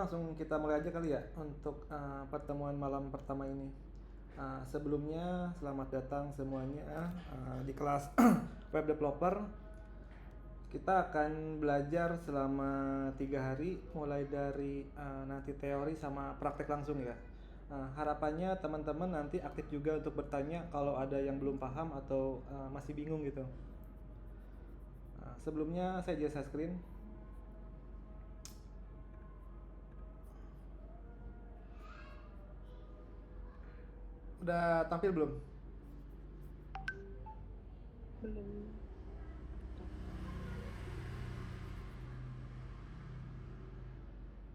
langsung kita mulai aja kali ya untuk pertemuan malam pertama ini. Sebelumnya selamat datang semuanya di kelas web developer. Kita akan belajar selama 3 hari, mulai dari nanti teori sama praktek langsung ya. Harapannya teman-teman nanti aktif juga untuk bertanya kalau ada yang belum paham atau masih bingung gitu. Sebelumnya saya share screen. Udah tampil belum? Belum.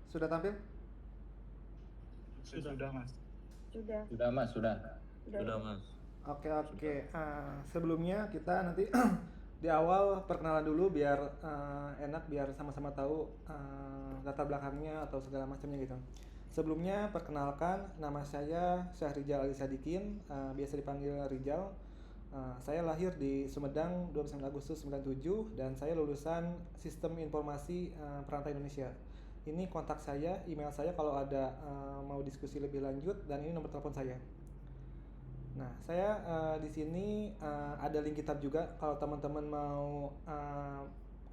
Sudah tampil? Sudah Mas. Sudah. Sudah Mas, sudah. Sudah Mas. Oke. Sebelumnya kita nanti di awal perkenalan dulu biar enak, biar sama-sama tahu latar belakangnya atau segala macamnya gitu. Sebelumnya perkenalkan, nama saya Syahrijal Ali Sadikin, biasa dipanggil Rijal. Saya lahir di Sumedang 29 Agustus 97 dan saya lulusan Sistem Informasi Perantau Indonesia. Ini kontak saya, email saya kalau ada mau diskusi lebih lanjut, dan ini nomor telepon saya. Nah, saya di sini ada link kitab juga kalau teman-teman mau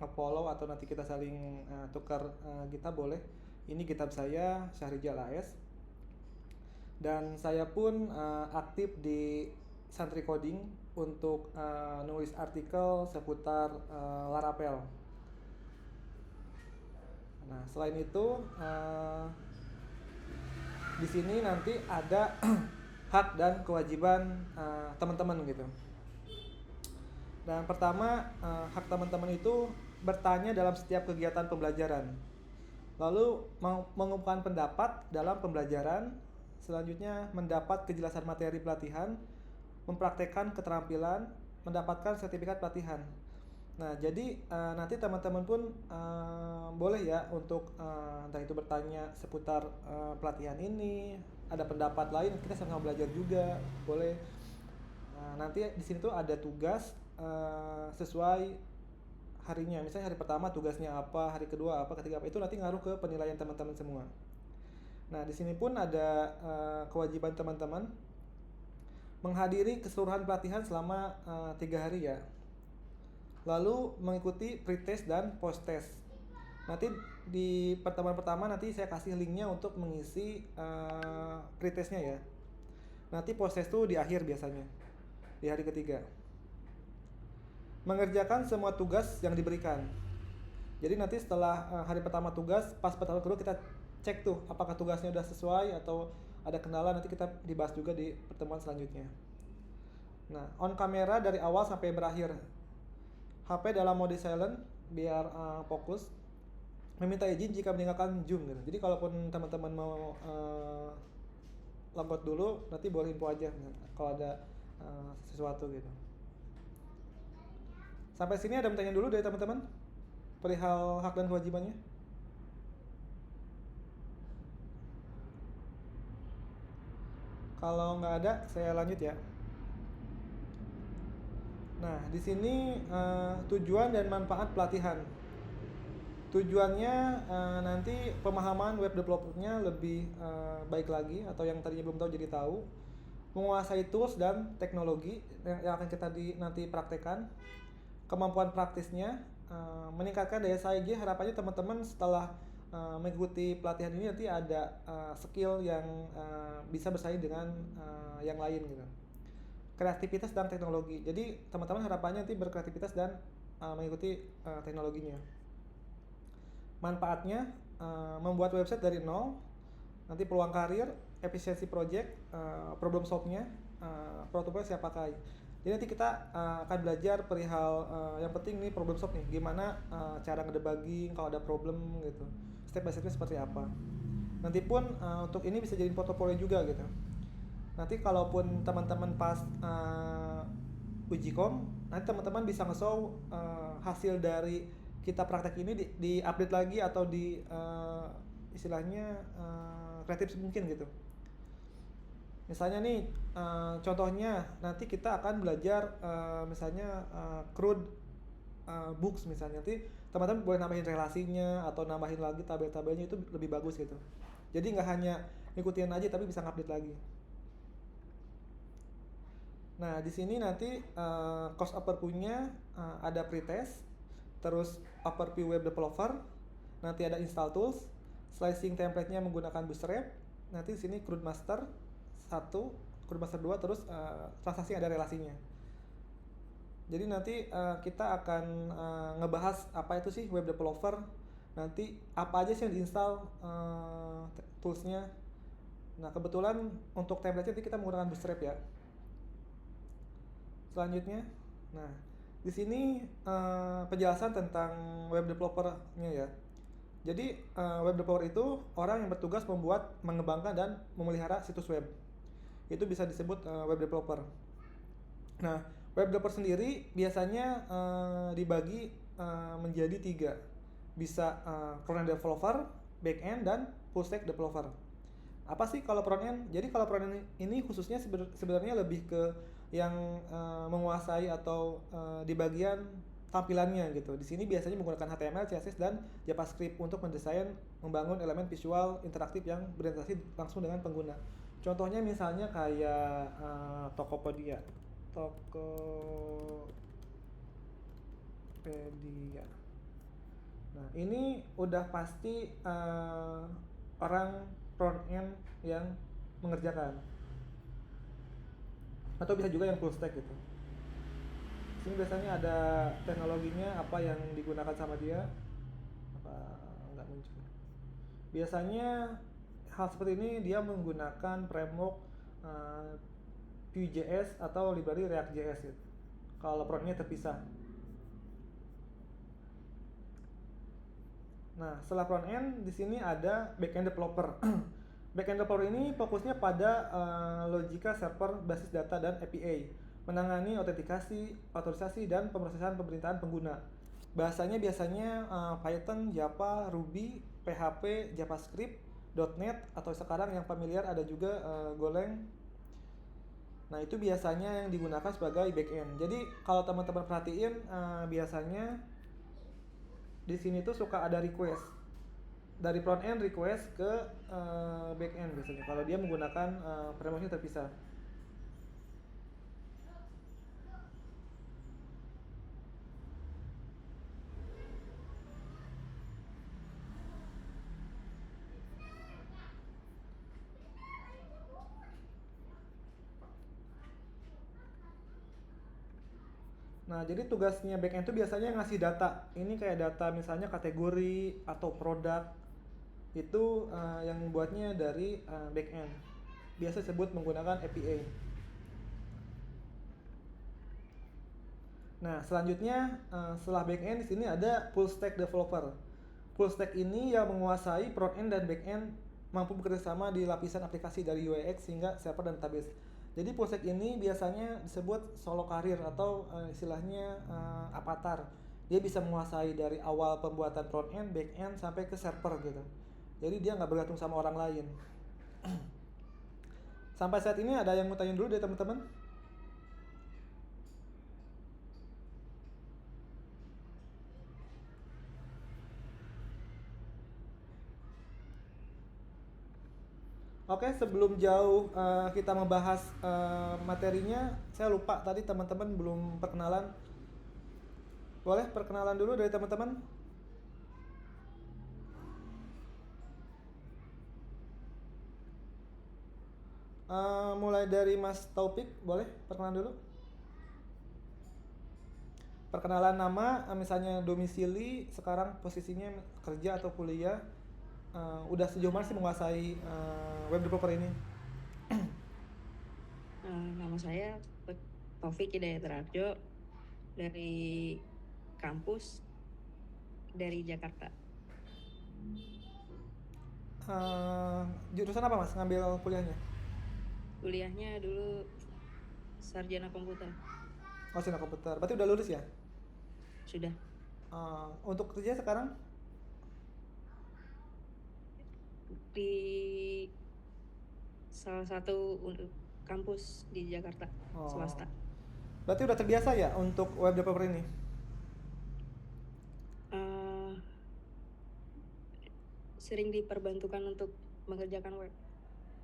nge-follow atau nanti kita saling tukar kitab boleh. Ini kitab saya Syahrijal AS. Dan saya pun aktif di Santri Coding untuk nulis artikel seputar Laravel. Nah, selain itu di sini nanti ada hak dan kewajiban teman-teman gitu. Dan pertama, hak teman-teman itu bertanya dalam setiap kegiatan pembelajaran. Lalu mengungkapkan pendapat dalam pembelajaran. Selanjutnya mendapat kejelasan materi pelatihan, mempraktekkan keterampilan, mendapatkan sertifikat pelatihan. Nah, jadi nanti teman-teman pun boleh ya untuk entah itu bertanya seputar pelatihan ini, ada pendapat lain, kita sama-sama belajar juga, boleh. Nanti di sini tuh ada tugas sesuai harinya. Misalnya hari pertama tugasnya apa, hari kedua apa, ketiga apa, itu nanti ngaruh ke penilaian teman-teman semua. Nah, di sini pun ada kewajiban teman-teman menghadiri keseluruhan pelatihan selama 3 hari ya. Lalu mengikuti pretest dan posttest. Nanti di pertemuan pertama nanti saya kasih linknya untuk mengisi pretestnya ya. Nanti posttest itu di akhir biasanya, di hari ketiga. Mengerjakan semua tugas yang diberikan. Jadi nanti setelah hari pertama tugas, pas pertemuan kedua kita cek tuh apakah tugasnya udah sesuai atau ada kendala, nanti kita dibahas juga di pertemuan selanjutnya. Nah, on kamera dari awal sampai berakhir. HP dalam mode silent biar fokus. Meminta izin jika meninggalkan Zoom gitu. Jadi kalaupun teman-teman mau logout dulu, nanti boleh info aja kalau ada sesuatu gitu. Sampai sini ada yang tanya dulu dari teman-teman perihal hak dan kewajibannya? Kalau nggak ada, saya lanjut ya. Nah, di sini tujuan dan manfaat pelatihan. Tujuannya nanti pemahaman web developernya lebih baik lagi, atau yang tadinya belum tahu jadi tahu. Menguasai tools dan teknologi yang akan kita nanti praktekkan. Kemampuan praktisnya, meningkatkan daya saing. Harapannya teman-teman setelah mengikuti pelatihan ini nanti ada skill yang bisa bersaing dengan yang lain gitu. Kreativitas dan teknologi. Jadi teman-teman harapannya nanti berkreativitas dan mengikuti teknologinya. Manfaatnya membuat website dari nol, nanti peluang karir, efisiensi project, problem solve-nya, protokol siap pakai. Jadi nanti kita akan belajar perihal yang penting nih problem solve nih, gimana cara ngedebugging kalau ada problem gitu, step by stepnya seperti apa. Nanti pun untuk ini bisa jadi portofolio juga gitu. Nanti kalaupun teman-teman pas uji kom, nanti teman-teman bisa nge-show hasil dari kita praktek ini di update lagi atau di istilahnya kreatif mungkin gitu. Misalnya nih contohnya nanti kita akan belajar misalnya CRUD books misalnya. Nanti teman-teman boleh nambahin relasinya atau nambahin lagi tabel-tabelnya, itu lebih bagus gitu. Jadi nggak hanya ngikutin aja tapi bisa ngupdate lagi. Nah, di sini nanti course overview-nya ada pretest, terus overview web developer, nanti ada install tools, slicing template-nya menggunakan Bootstrap, nanti di sini CRUD master 1, CRUD master 2, terus transaksi ada relasinya. Jadi nanti kita akan ngebahas apa itu sih web developer, nanti apa aja sih yang diinstal toolsnya. Nah, kebetulan untuk template-nya nanti kita menggunakan Bootstrap ya. Selanjutnya, nah di sini penjelasan tentang web developer-nya ya. Jadi web developer itu orang yang bertugas membuat, mengembangkan dan memelihara situs web. Itu bisa disebut web developer. Nah, web developer sendiri biasanya dibagi menjadi 3. Bisa front-end developer, back-end, dan full stack developer. Apa sih kalau front-end? Jadi kalau front-end ini khususnya sebenarnya lebih ke yang menguasai atau di bagian tampilannya gitu. Di sini biasanya menggunakan HTML, CSS, dan JavaScript untuk mendesain, membangun elemen visual interaktif yang berinteraksi langsung dengan pengguna. Contohnya misalnya kayak Tokopedia. Nah, ini udah pasti orang front end yang mengerjakan. Atau bisa juga yang full stack gitu. Sini biasanya ada teknologinya, apa yang digunakan sama dia, apa nggak muncul. Biasanya hal seperti ini dia menggunakan framework Vue.js atau library React.js gitu. Kalau frontnya terpisah. Nah, setelah front end di sini ada backend developer. Backend developer ini fokusnya pada logika server, basis data, dan API, menangani autentikasi, otorisasi, dan pemrosesan pemerintahan pengguna. Bahasanya biasanya Python, Java, Ruby, PHP, JavaScript, .NET, atau sekarang yang familiar ada juga Golang. Nah, itu biasanya yang digunakan sebagai backend. Jadi kalau teman-teman perhatiin biasanya di sini tuh suka ada request dari front end, request ke back end biasanya kalau dia menggunakan frameworknya terpisah. Nah, jadi tugasnya backend itu biasanya ngasih data. Ini kayak data misalnya kategori atau produk. Itu yang buatnya dari backend. Biasa disebut menggunakan API. Nah, selanjutnya setelah backend di sini ada full stack developer. Full stack ini yang menguasai front end dan back end, mampu bekerja sama di lapisan aplikasi dari UX hingga server dan database. Jadi full stack ini biasanya disebut solo karir atau istilahnya avatar. Dia bisa menguasai dari awal pembuatan front end, back end sampai ke server gitu. Jadi dia nggak bergantung sama orang lain. Sampai saat ini ada yang mau tanya dulu dari teman-teman? Oke, sebelum jauh kita membahas materinya, saya lupa tadi teman-teman belum perkenalan. Boleh perkenalan dulu dari teman-teman? Mulai dari Mas Taufik, boleh perkenalan dulu? Perkenalan nama, misalnya domisili, sekarang posisinya kerja atau kuliah, udah sejauh mana sih menguasai web developer ini? Nama saya Taufik Hidayat Raharjo dari kampus dari Jakarta. Jurusan apa Mas ngambil kuliahnya? Kuliahnya dulu sarjana komputer. Oh, sarjana komputer. Berarti udah lulus ya? Sudah. Untuk kerja sekarang? Di salah satu kampus di Jakarta, swasta. Berarti udah terbiasa ya untuk web developer ini? sering diperbantukan untuk mengerjakan web.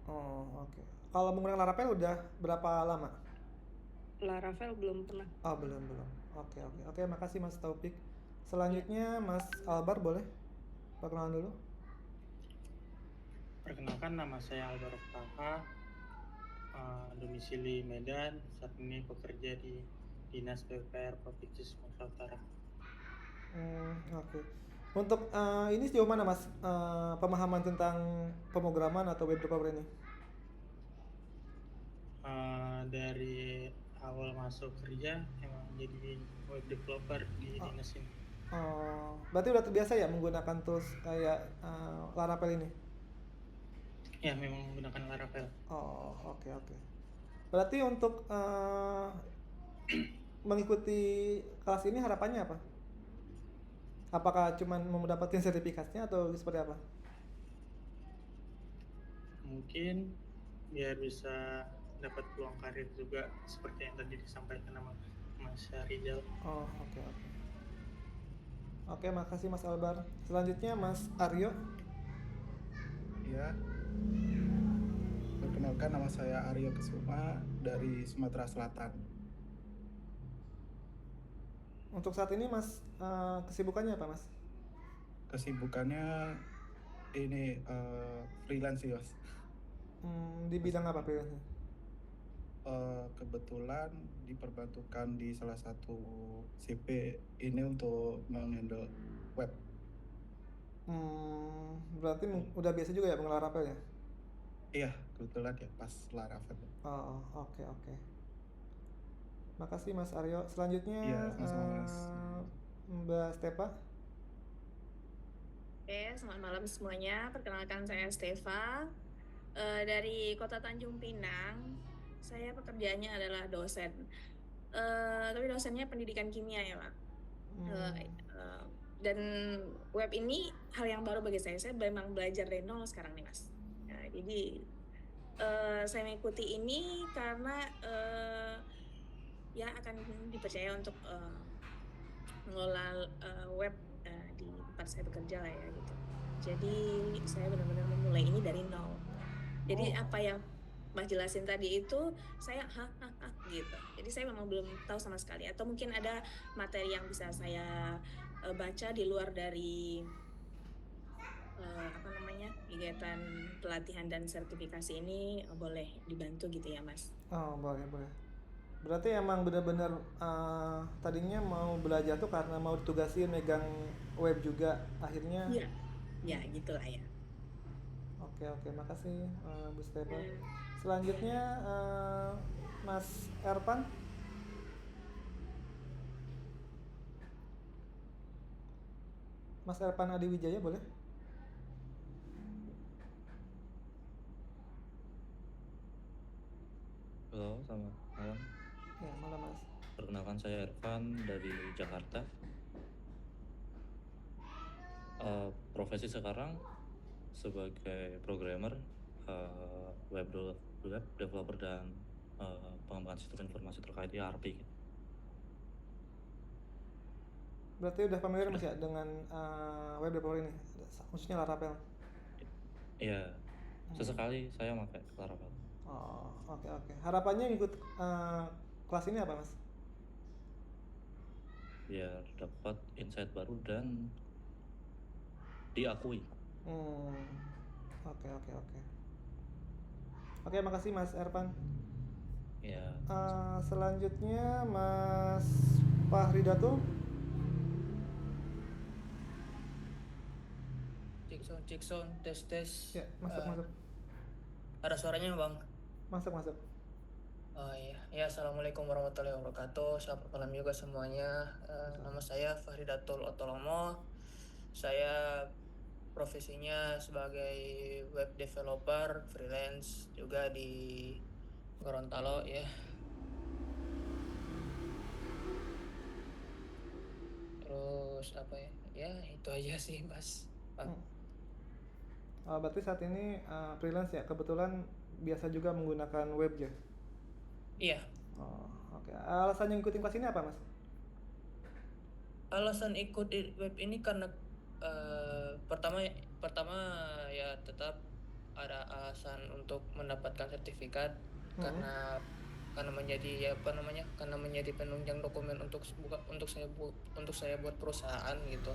Oh, oke. Kalau menggunakan Laravel udah berapa lama? Laravel belum pernah. Oh, belum, belum. Oke, oke. Oke, makasih Mas Taufik. Ya. Selanjutnya Mas Albar boleh perkenalan dulu? Perkenalkan, nama saya Alvaro Taha, domisili Medan, saat ini bekerja di Dinas PUPR Provinsi Sumatera Utara. Oke. Untuk ini sejauh mana Mas pemahaman tentang pemrograman atau web developer ini? Dari awal masuk kerja emang jadi web developer di Oh, dinas ini. berarti udah terbiasa ya menggunakan tools kayak Laravel ini? Ya, memang menggunakan Laravel. Oh, oke, oke. Berarti untuk mengikuti kelas ini harapannya apa? Apakah cuma mau mendapatkan sertifikatnya atau seperti apa? Mungkin biar bisa dapat peluang karir juga seperti yang tadi disampaikan sama Mas Rizal. Oh, oke, oke. Oke, makasih Mas Albar. Selanjutnya Mas Aryo. Ya, perkenalkan nama saya Aryo Kesuma dari Sumatera Selatan. Untuk saat ini Mas kesibukannya apa Mas? Kesibukannya ini freelance sih, Mas. Di bidang apa freelance-nya? Kebetulan diperbantukan di salah satu CP ini untuk menghandle web. Berarti udah biasa juga ya mengelola Laravel ya? Iya, kebetulan ya pas Laravel. Oh, oke, oke. Makasih Mas Aryo. Selanjutnya Iya, sama-sama, Mas. Mbak Stepa. Oke, selamat malam semuanya. Perkenalkan saya Stefa dari Kota Tanjung Pinang. Saya pekerjaannya adalah dosen, tapi dosennya pendidikan kimia ya, Pak. Dan web ini hal yang baru bagi saya. Saya memang belajar dari nol sekarang nih, Mas. Jadi saya mengikuti ini karena ya akan dipercaya untuk mengelola web di tempat saya bekerja lah ya gitu. Jadi saya benar-benar memulai ini dari nol. Jadi apa yang Mas jelasin tadi itu saya gitu. Jadi saya memang belum tahu sama sekali. Atau mungkin ada materi yang bisa saya baca di luar dari kegiatan pelatihan dan sertifikasi ini, boleh dibantu gitu ya Mas? Oh, boleh, boleh. Berarti emang benar-benar tadinya mau belajar tuh karena mau ditugasin megang web juga akhirnya. Iya, ya gitulah ya. Oke, oke, makasih Bu Stepa. Selanjutnya Mas Erpan. Mas Erpan Adiwijaya boleh? Halo, selamat malam. Ya, malam Mas. Perkenalkan saya Ervan dari Jakarta. Profesi sekarang sebagai programmer, web developer dan pengembangan sistem informasi terkait ERP. Berarti udah familiar Mas ya dengan web developer ini, khususnya Laravel? Iya, sesekali saya pakai Laravel. Oh, oke, oke. Harapannya ikut kelas ini apa Mas? Biar dapat insight baru dan diakui. Oke, oke, oke. Oke, makasih Mas Ervan. Ya. Selanjutnya Mas Fahridatul. Cek sound, tes. Ya, masuk. Ada suaranya Bang? Masuk. Oh iya, ya assalamualaikum warahmatullahi wabarakatuh. Selamat malam juga semuanya. Nama saya Fahridatul Otolomo. Saya profesinya sebagai web developer freelance juga di Gorontalo ya. Terus apa ya? Ya itu aja sih Mas. Berarti saat ini freelance ya, kebetulan biasa juga menggunakan web ya? Iya. Oh, oke. Alasan yang ikutin kelas ini apa Mas? Alasan ikut di web ini karena pertama pertama ya tetap ada alasan untuk mendapatkan sertifikat karena menjadi karena menjadi penunjang dokumen untuk saya buat perusahaan gitu.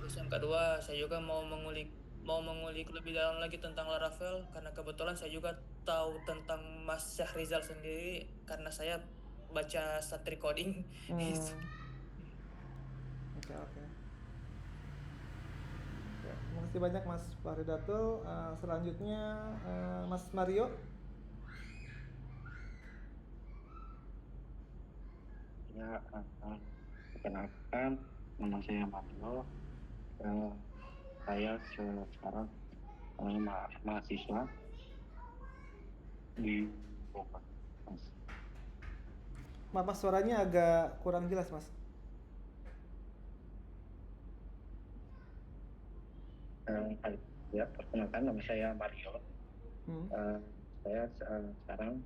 Terus yang kedua, saya juga mau mengulik lebih dalam lagi tentang Laravel karena kebetulan saya juga tahu tentang Mas Syahrizal sendiri karena saya baca Satri Coding. Oke. Ya, terima kasih banyak Mas Fahridatul. Selanjutnya Mas Mario. Ya, perkenalkan, nama saya Mario. Saya sekarang mahasiswa di Bogor. Mas, suaranya agak kurang jelas, Mas. Ya, perkenalkan, nama saya Mario. Saya sekarang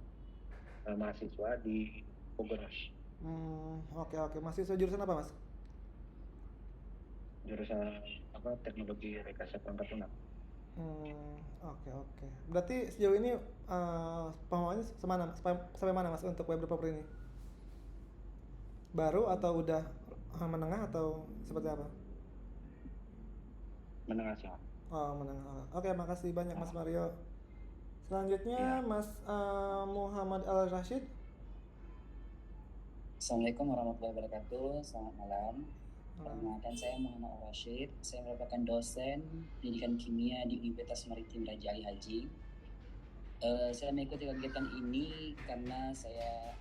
mahasiswa di Bogor. Oke. Mahasiswa jurusan apa, Mas? Jurusan teknologi rekayasa perangkat lunak. Oke. Berarti sejauh ini pemahamannya sampai mana Mas untuk web developer ini? Baru atau udah menengah atau seperti apa? Menengah sih. Menengah. Oke, makasih banyak Mas Mario. Selanjutnya Mas Muhammad Al Rashid. Assalamualaikum warahmatullahi wabarakatuh. Selamat malam. Perkenalkan, saya Muhammad Al Rashid. Saya merupakan dosen pendidikan kimia di Universitas Maritim Raja Ali Haji. Saya mengikuti kegiatan ini karena saya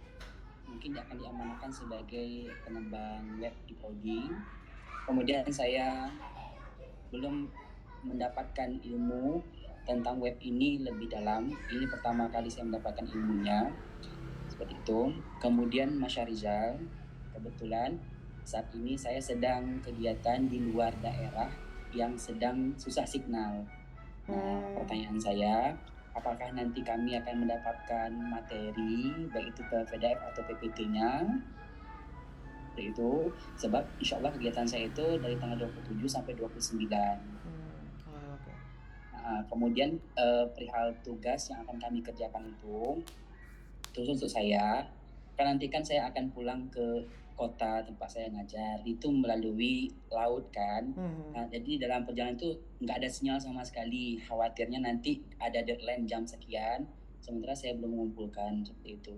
mungkin akan diamanahkan sebagai pengembang web di coding. Kemudian saya belum mendapatkan ilmu tentang web ini lebih dalam. Ini pertama kali saya mendapatkan ilmunya. Seperti itu. Kemudian Mas Syahrizal, kebetulan saat ini saya sedang kegiatan di luar daerah yang sedang susah signal. Nah, pertanyaan saya, apakah nanti kami akan mendapatkan materi, baik itu PDF atau PPT-nya? Itu sebab insya Allah kegiatan saya itu dari tanggal 27 sampai 29. Nah, kemudian perihal tugas yang akan kami kerjakan itu untuk saya, kan nanti kan saya akan pulang ke kota tempat saya ngajar, itu melalui laut kan. Nah, jadi dalam perjalanan itu nggak ada sinyal sama sekali, khawatirnya nanti ada deadline jam sekian, sementara saya belum mengumpulkan, seperti itu.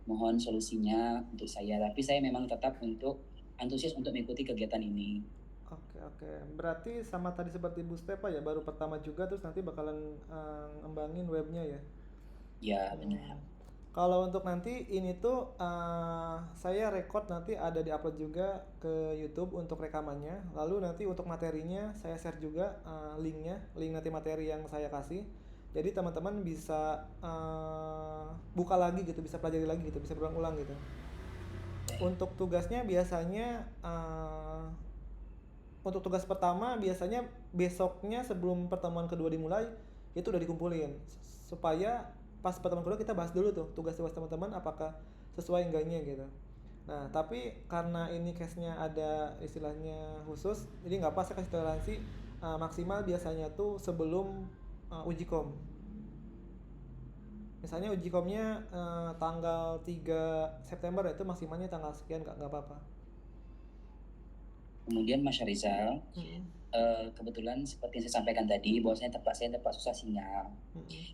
Mohon solusinya untuk saya, tapi saya memang tetap antusias untuk mengikuti kegiatan ini. Oke. Berarti sama tadi seperti Bu Stepa ya, baru pertama juga terus nanti bakalan ngembangin webnya ya? Ya, benar. Kalau untuk nanti ini tuh saya record nanti ada di-upload juga ke YouTube untuk rekamannya. Lalu nanti untuk materinya saya share juga link nanti materi yang saya kasih. Jadi teman-teman bisa buka lagi gitu, bisa pelajari lagi gitu, bisa berulang-ulang gitu. Untuk tugasnya biasanya untuk tugas pertama biasanya besoknya sebelum pertemuan kedua dimulai itu udah dikumpulin supaya pas pertemuan kedua kita bahas dulu tuh tugas-tugas teman-teman apakah sesuai enggaknya gitu. Nah, tapi karena ini case-nya ada istilahnya khusus, jadi nggak pas saya kasih toleransi maksimal biasanya tuh sebelum uji kom. Misalnya uji komnya tanggal 3 September itu maksimalnya tanggal sekian, nggak apa-apa. Kemudian Mas Syahrizal, kebetulan seperti yang saya sampaikan tadi, bahwasanya tempat saya tempat susah sinyal.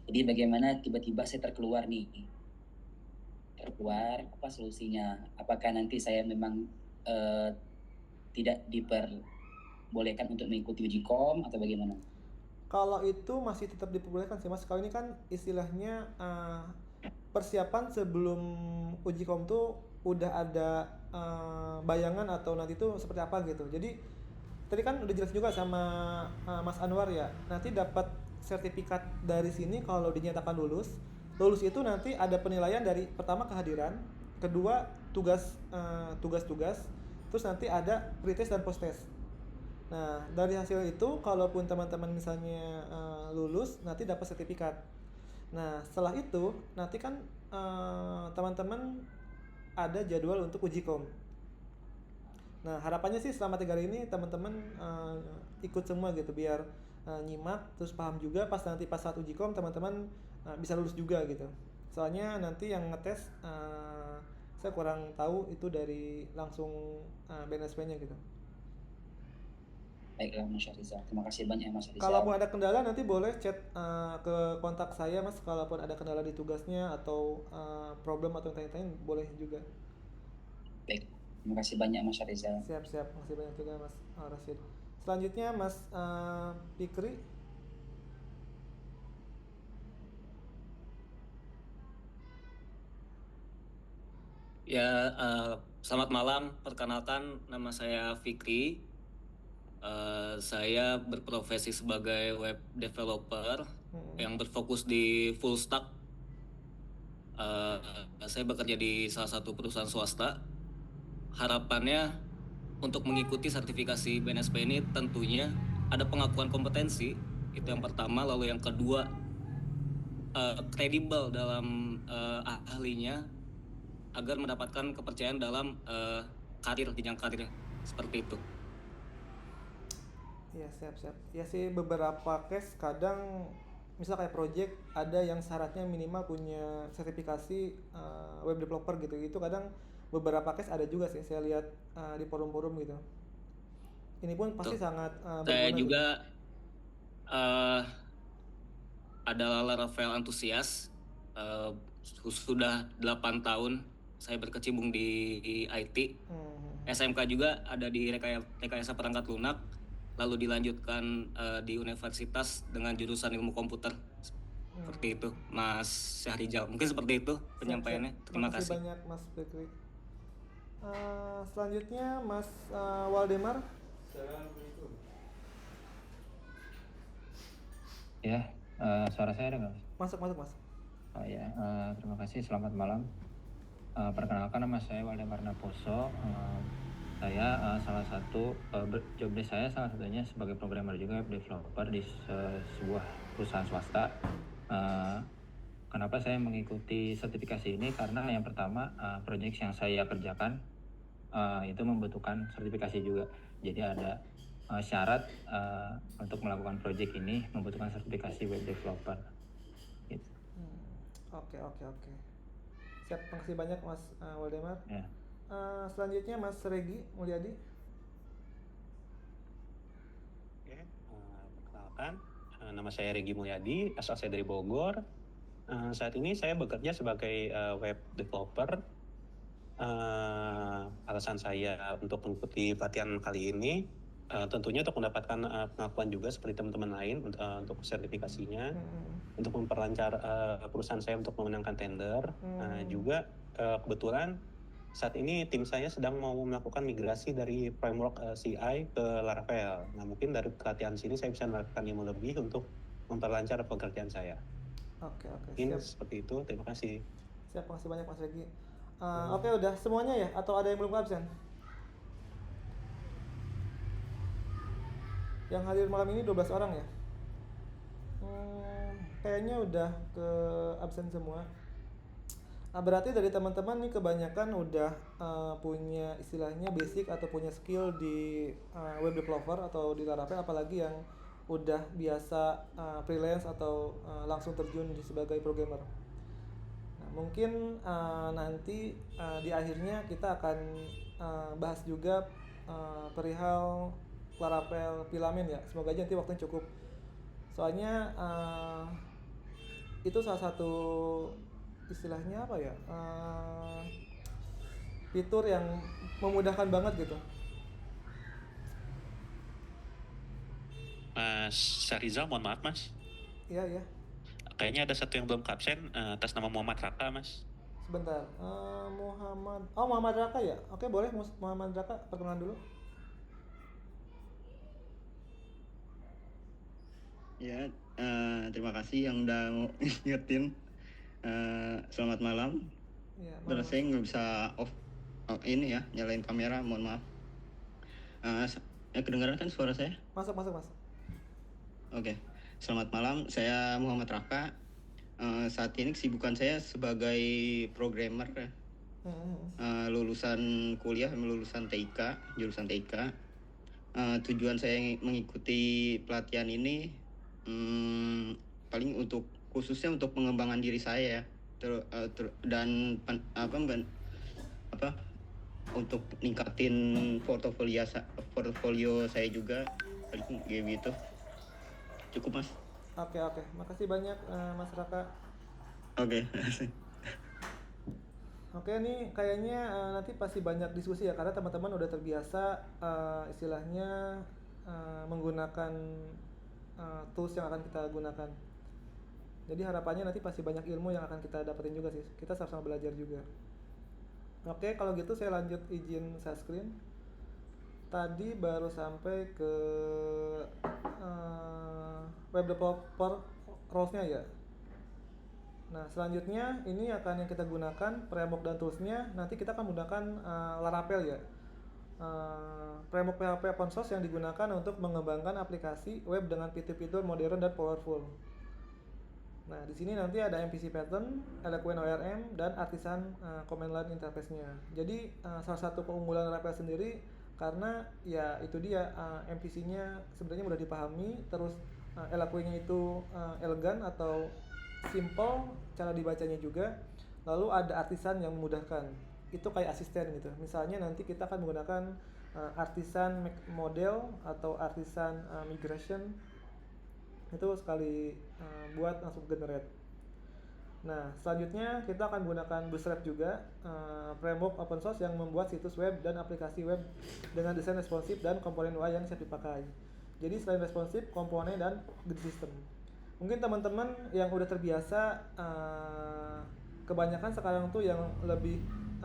Jadi bagaimana tiba-tiba saya terkeluar, apa solusinya? Apakah nanti saya memang tidak diperbolehkan untuk mengikuti uji kom atau bagaimana? Kalau itu masih tetap diperbolehkan sih Mas. Kalau ini kan istilahnya persiapan sebelum uji kom tuh udah ada bayangan atau nanti tuh seperti apa gitu. Jadi tadi kan udah jelas juga sama Mas Anwar ya. Nanti dapat sertifikat dari sini kalau dinyatakan lulus. Lulus itu nanti ada penilaian dari pertama kehadiran, kedua tugas-tugas, terus nanti ada pretest dan posttest. Nah, dari hasil itu kalaupun teman-teman misalnya lulus nanti dapat sertifikat. Nah, setelah itu nanti kan teman-teman ada jadwal untuk uji kom. Nah, harapannya sih selama 3 hari ini teman-teman ikut semua gitu biar nyimak terus paham juga pas nanti pas saat uji kom teman-teman bisa lulus juga gitu. Soalnya nanti yang ngetes saya kurang tahu itu dari langsung BNSP-nya gitu. Baiklah Mas Rizal, terima kasih banyak ya Mas Rizal. Kalaupun ada kendala nanti boleh chat ke kontak saya Mas, kalaupun ada kendala di tugasnya atau problem atau yang tanya-tanya boleh juga. Baik, terima kasih banyak Mas Rizal. Siap, makasih banyak juga Mas Rashid. Selanjutnya Mas Fikri. Ya, selamat malam. Perkenalkan, nama saya Fikri. Saya berprofesi sebagai web developer yang berfokus di full stack. Saya bekerja di salah satu perusahaan swasta. Harapannya untuk mengikuti sertifikasi BNSP ini tentunya ada pengakuan kompetensi, itu yang pertama. Lalu yang kedua, kredibel dalam ahlinya agar mendapatkan kepercayaan dalam jenjang karir seperti itu. Ya, siap. Ya sih, beberapa case kadang misal kayak project ada yang syaratnya minimal punya sertifikasi web developer gitu. Itu kadang beberapa case ada juga sih saya lihat di forum-forum gitu. Ini pun pasti sangat Saya berguna juga adalah Laravel antusias. Sudah 8 tahun saya berkecimpung di IT. SMK juga ada di rekayasa perangkat lunak, lalu dilanjutkan di universitas dengan jurusan ilmu komputer. Seperti itu, Mas Syahrizal. Mungkin seperti itu penyampaiannya. Terima kasih. Banyak Mas Fikri. Selanjutnya Mas Waldemar. Ya, suara saya ada nggak? Masuk Mas. Oh ya, terima kasih. Selamat malam. Perkenalkan, nama saya Waldemar Naposo. Saya salah satu job desk saya salah satunya sebagai programmer juga, web developer di sebuah perusahaan swasta. Kenapa saya mengikuti sertifikasi ini? Karena yang pertama, project yang saya kerjakan itu membutuhkan sertifikasi juga. Jadi ada syarat untuk melakukan project ini membutuhkan sertifikasi web developer. Gitu. Oke. Siap, makasih banyak Mas Waldemar. Ya. Selanjutnya Mas Regi Mulyadi. Oke, perkenalkan, nama saya Regi Mulyadi, asal saya dari Bogor. Saat ini saya bekerja sebagai web developer. Alasan saya untuk mengikuti pelatihan kali ini tentunya untuk mendapatkan pengakuan juga seperti teman-teman lain untuk sertifikasinya, untuk memperlancar perusahaan saya untuk memenangkan tender. Juga kebetulan saat ini tim saya sedang mau melakukan migrasi dari framework CI ke Laravel. Nah, mungkin dari pelatihan sini saya bisa melakukan ilmu lebih untuk memperlancar pekerjaan saya. Oke. Mungkin Siap. seperti itu. Terima kasih. Siap, makasih banyak Mas Regi. Oke, udah semuanya ya? Atau ada yang belum absen? Yang hadir malam ini 12 orang ya? Kayaknya udah ke absen semua. Berarti dari teman-teman nih kebanyakan udah punya istilahnya basic atau punya skill di web developer atau di Laravel, apalagi yang udah biasa freelance atau langsung terjun sebagai programmer. Nah, mungkin nanti di akhirnya kita akan bahas juga perihal Laravel Filament ya. Semoga aja nanti waktunya cukup. Soalnya itu salah satu istilahnya apa ya, fitur yang memudahkan banget gitu. Mas Syahrizal, mohon maaf Mas. Iya. Kayaknya ada satu yang belum absen atas nama Muhammad Raka, Mas. Sebentar, Muhammad Raka ya? Oke, boleh Muhammad Raka perkenalan dulu. Ya, terima kasih yang udah ngingetin. Selamat malam. Ya, Terus saya nggak bisa ini ya, nyalain kamera, mohon maaf. Kedengaran kan suara saya? Masuk. Oke. Selamat malam, saya Muhammad Raka. Saat ini kesibukan saya sebagai programmer lulusan kuliah, lulusan TIK, jurusan TIK. Tujuan saya mengikuti pelatihan ini paling khususnya untuk pengembangan diri saya dan untuk ningkatin portofolio saya juga, paling kayak gitu. Cukup, Mas. Oke, makasih banyak Mas Raka. Oke. Oke, nih kayaknya nanti pasti banyak diskusi ya, karena teman-teman udah terbiasa istilahnya menggunakan tools yang akan kita gunakan. Jadi harapannya nanti pasti banyak ilmu yang akan kita dapetin juga sih. Kita sama-sama belajar juga. Oke, kalau gitu saya lanjut izin share screen. Tadi baru sampai ke web developer roles-nya ya. Nah, selanjutnya ini akan yang kita gunakan framework dan tools-nya. Nanti kita akan menggunakan Laravel ya. Framework PHP open source yang digunakan untuk mengembangkan aplikasi web dengan fitur-fitur modern dan powerful. Nah, di sini nanti ada MVC pattern, Eloquent ORM, dan Artisan command line interface-nya. Jadi salah satu keunggulan Laravel sendiri karena ya itu dia MVC-nya sebenarnya mudah dipahami, terus Eloquent-nya itu elegan atau simple cara dibacanya juga, lalu ada artisan yang memudahkan, itu kayak asisten gitu. Misalnya nanti kita akan menggunakan artisan model atau artisan migration, itu sekali buat langsung generate. Nah, selanjutnya kita akan menggunakan Bootstrap juga, framework open source yang membuat situs web dan aplikasi web dengan desain responsif dan komponen UI yang siap dipakai. Jadi selain responsif, komponen dan grid system. Mungkin teman-teman yang udah terbiasa, kebanyakan sekarang tuh yang lebih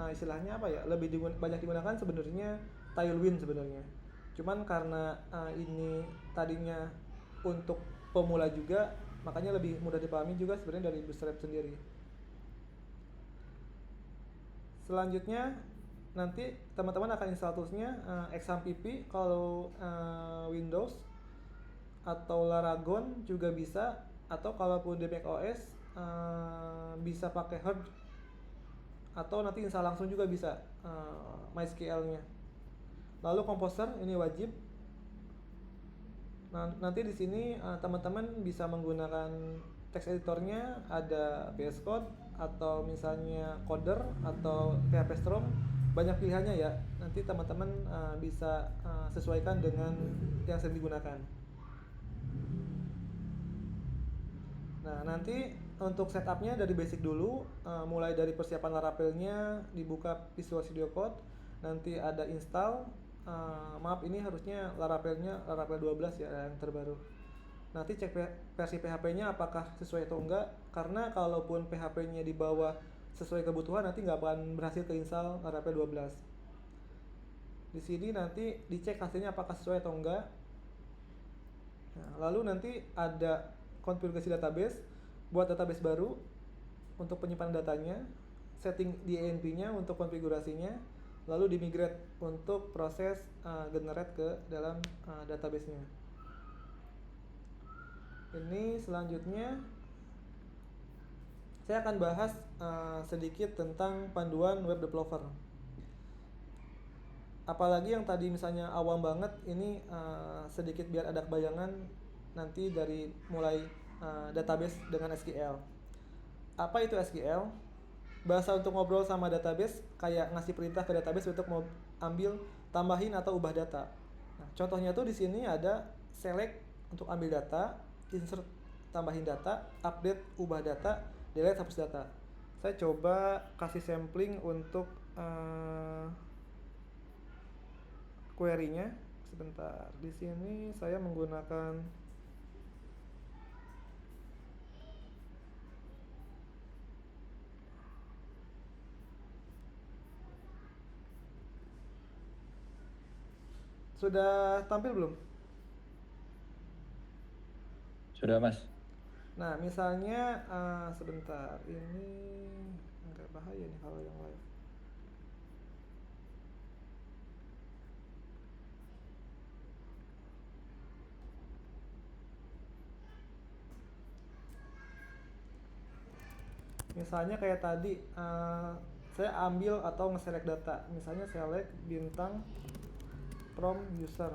istilahnya apa ya, lebih banyak digunakan sebenarnya Tailwind sebenarnya. Cuman karena ini tadinya untuk pemula juga, makanya lebih mudah dipahami juga sebenarnya dari Bootstrap sendiri. Selanjutnya nanti teman-teman akan install toolsnya XAMPP kalau Windows, atau Laragon juga bisa, atau kalaupun di macOS bisa pakai Herd, atau nanti install langsung juga bisa MySQL-nya. Lalu Composer ini wajib. Nah, nanti di sini teman-teman bisa menggunakan text editornya, ada VS Code atau misalnya Coder atau PHP Storm, banyak pilihannya ya. Nanti teman-teman bisa sesuaikan dengan yang sering digunakan. Nah, nanti untuk setupnya dari basic dulu, mulai dari persiapan Laravelnya, dibuka Visual Studio Code, nanti ada install. Maaf, ini harusnya Laravelnya Laravel 12 ya, yang terbaru. Nanti cek versi PHP-nya apakah sesuai atau enggak, karena kalaupun PHP-nya di bawah sesuai kebutuhan nanti nggak akan berhasil keinstall Laravel 12. Di sini nanti dicek hasilnya apakah sesuai atau enggak. Nah, lalu nanti ada konfigurasi database, buat database baru untuk penyimpanan datanya, setting di ENV-nya untuk konfigurasinya, lalu dimigrate untuk proses generate ke dalam database-nya. Ini selanjutnya saya akan bahas sedikit tentang panduan web developer. Apalagi yang tadi misalnya awam banget, ini sedikit biar ada kebayangan nanti dari mulai database dengan SQL. Apa itu SQL? Bahasa untuk ngobrol sama database, kayak ngasih perintah ke database untuk mau ambil, tambahin atau ubah data. Nah, contohnya tuh di sini ada select untuk ambil data, insert tambahin data, update ubah data, delete hapus data. Saya coba kasih sampling untuk query-nya. Sebentar. Di sini saya menggunakan Sudah tampil belum? Sudah, Mas. Nah, misalnya sebentar, ini agak bahaya nih kalau yang live. Misalnya kayak tadi saya ambil atau nge-select data, misalnya select bintang from user.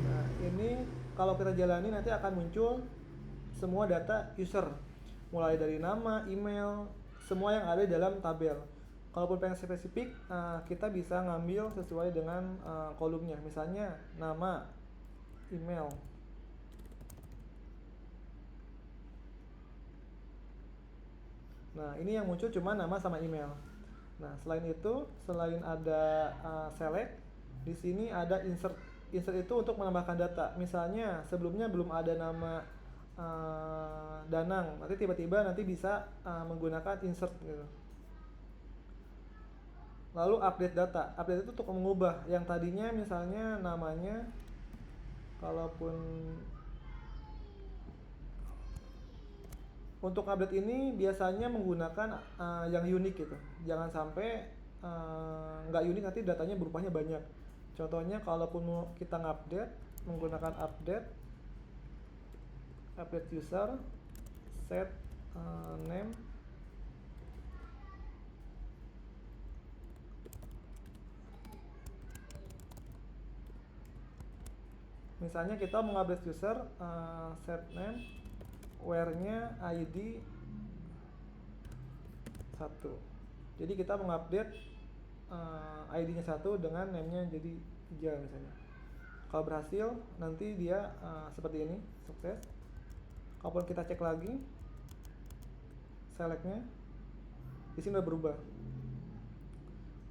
Nah ini kalau kita jalani nanti akan muncul semua data user, mulai dari nama, email, semua yang ada di dalam tabel. Kalaupun pengen spesifik, kita bisa ngambil sesuai dengan kolomnya, misalnya nama, email. Nah, ini yang muncul cuma nama sama email. Nah, selain itu, selain ada select, di sini ada insert. Insert itu untuk menambahkan data. Misalnya sebelumnya belum ada nama Danang, nanti tiba-tiba nanti bisa menggunakan insert gitu. Lalu update data. Update itu untuk mengubah yang tadinya misalnya namanya, kalaupun untuk update ini biasanya menggunakan yang unik gitu. Jangan sampai nggak unik nanti datanya berubahnya banyak. Contohnya kalaupun mau kita ngupdate menggunakan update user set name misalnya kita mengupdate user set name where-nya ID 1. Jadi kita mengupdate ID-nya 1 dengan name-nya jadi 3 misalnya. Kalau berhasil nanti dia seperti ini, sukses. Kalaupun kita cek lagi select-nya, di sini udah berubah.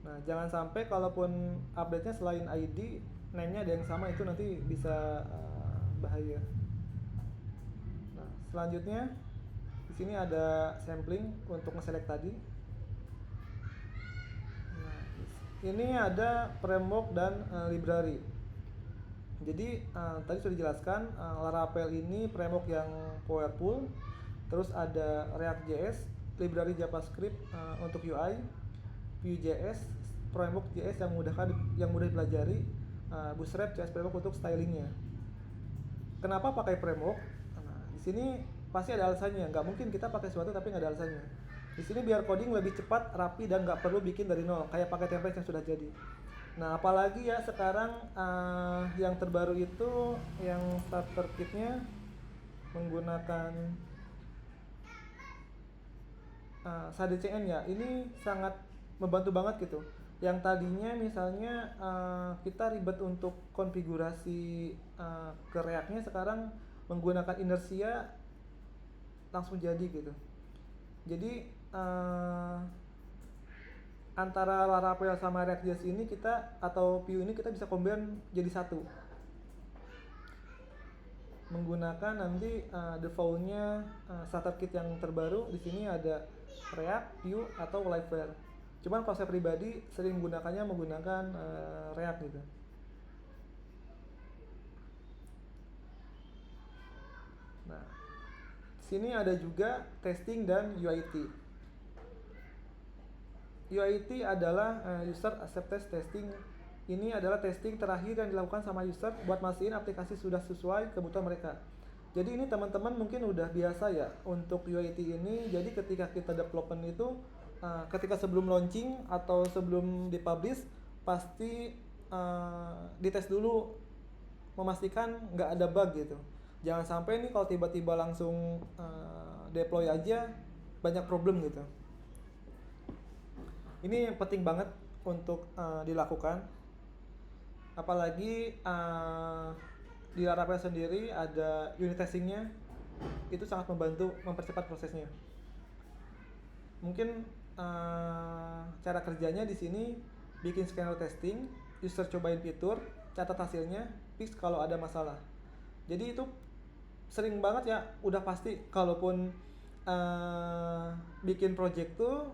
Nah, jangan sampai kalaupun update-nya selain ID, name-nya ada yang sama, itu nanti bisa bahaya. Nah, selanjutnya di sini ada sampling untuk nge-select tadi. Nah, ini ada framework dan library. Jadi tadi sudah dijelaskan Laravel ini framework yang powerful. Terus ada React.js, library JavaScript untuk UI, Vue.js, framework JS yang mudah dipelajari, Bootstrap JS framework untuk stylingnya. Kenapa pakai framework? Nah, di sini pasti ada alasannya. Nggak mungkin kita pakai sesuatu tapi nggak ada alasannya. Di sini biar coding lebih cepat, rapi, dan nggak perlu bikin dari nol, kayak pakai template yang sudah jadi. Nah, apalagi ya sekarang yang terbaru itu yang starter kitnya menggunakan SADCN ya. Ini sangat membantu banget gitu. Yang tadinya misalnya kita ribet untuk konfigurasi ke React-nya, sekarang menggunakan inersia langsung jadi gitu. Jadi antara Laravel sama React.js ini kita atau Vue ini kita bisa combine jadi satu. Menggunakan nanti default-nya starter kit yang terbaru, di sini ada React, Vue atau Liveware. Cuman kalau saya pribadi sering menggunakan React gitu. Nah, sini ada juga testing dan UIT. UIT adalah user acceptance testing. Ini adalah testing terakhir yang dilakukan sama user buat mastiin aplikasi sudah sesuai kebutuhan mereka. Jadi ini teman-teman mungkin udah biasa ya untuk UIT ini. Jadi ketika kita development itu ketika sebelum launching atau sebelum dipublish pasti dites dulu, memastikan nggak ada bug gitu. Jangan sampai nih kalau tiba-tiba langsung deploy aja banyak problem gitu. Ini penting banget untuk dilakukan. Apalagi di Laravel sendiri ada unit testingnya, itu sangat membantu mempercepat prosesnya. Mungkin cara kerjanya di sini bikin skenario testing, user cobain fitur, catat hasilnya, fix kalau ada masalah. Jadi itu sering banget ya, udah pasti kalaupun bikin project tuh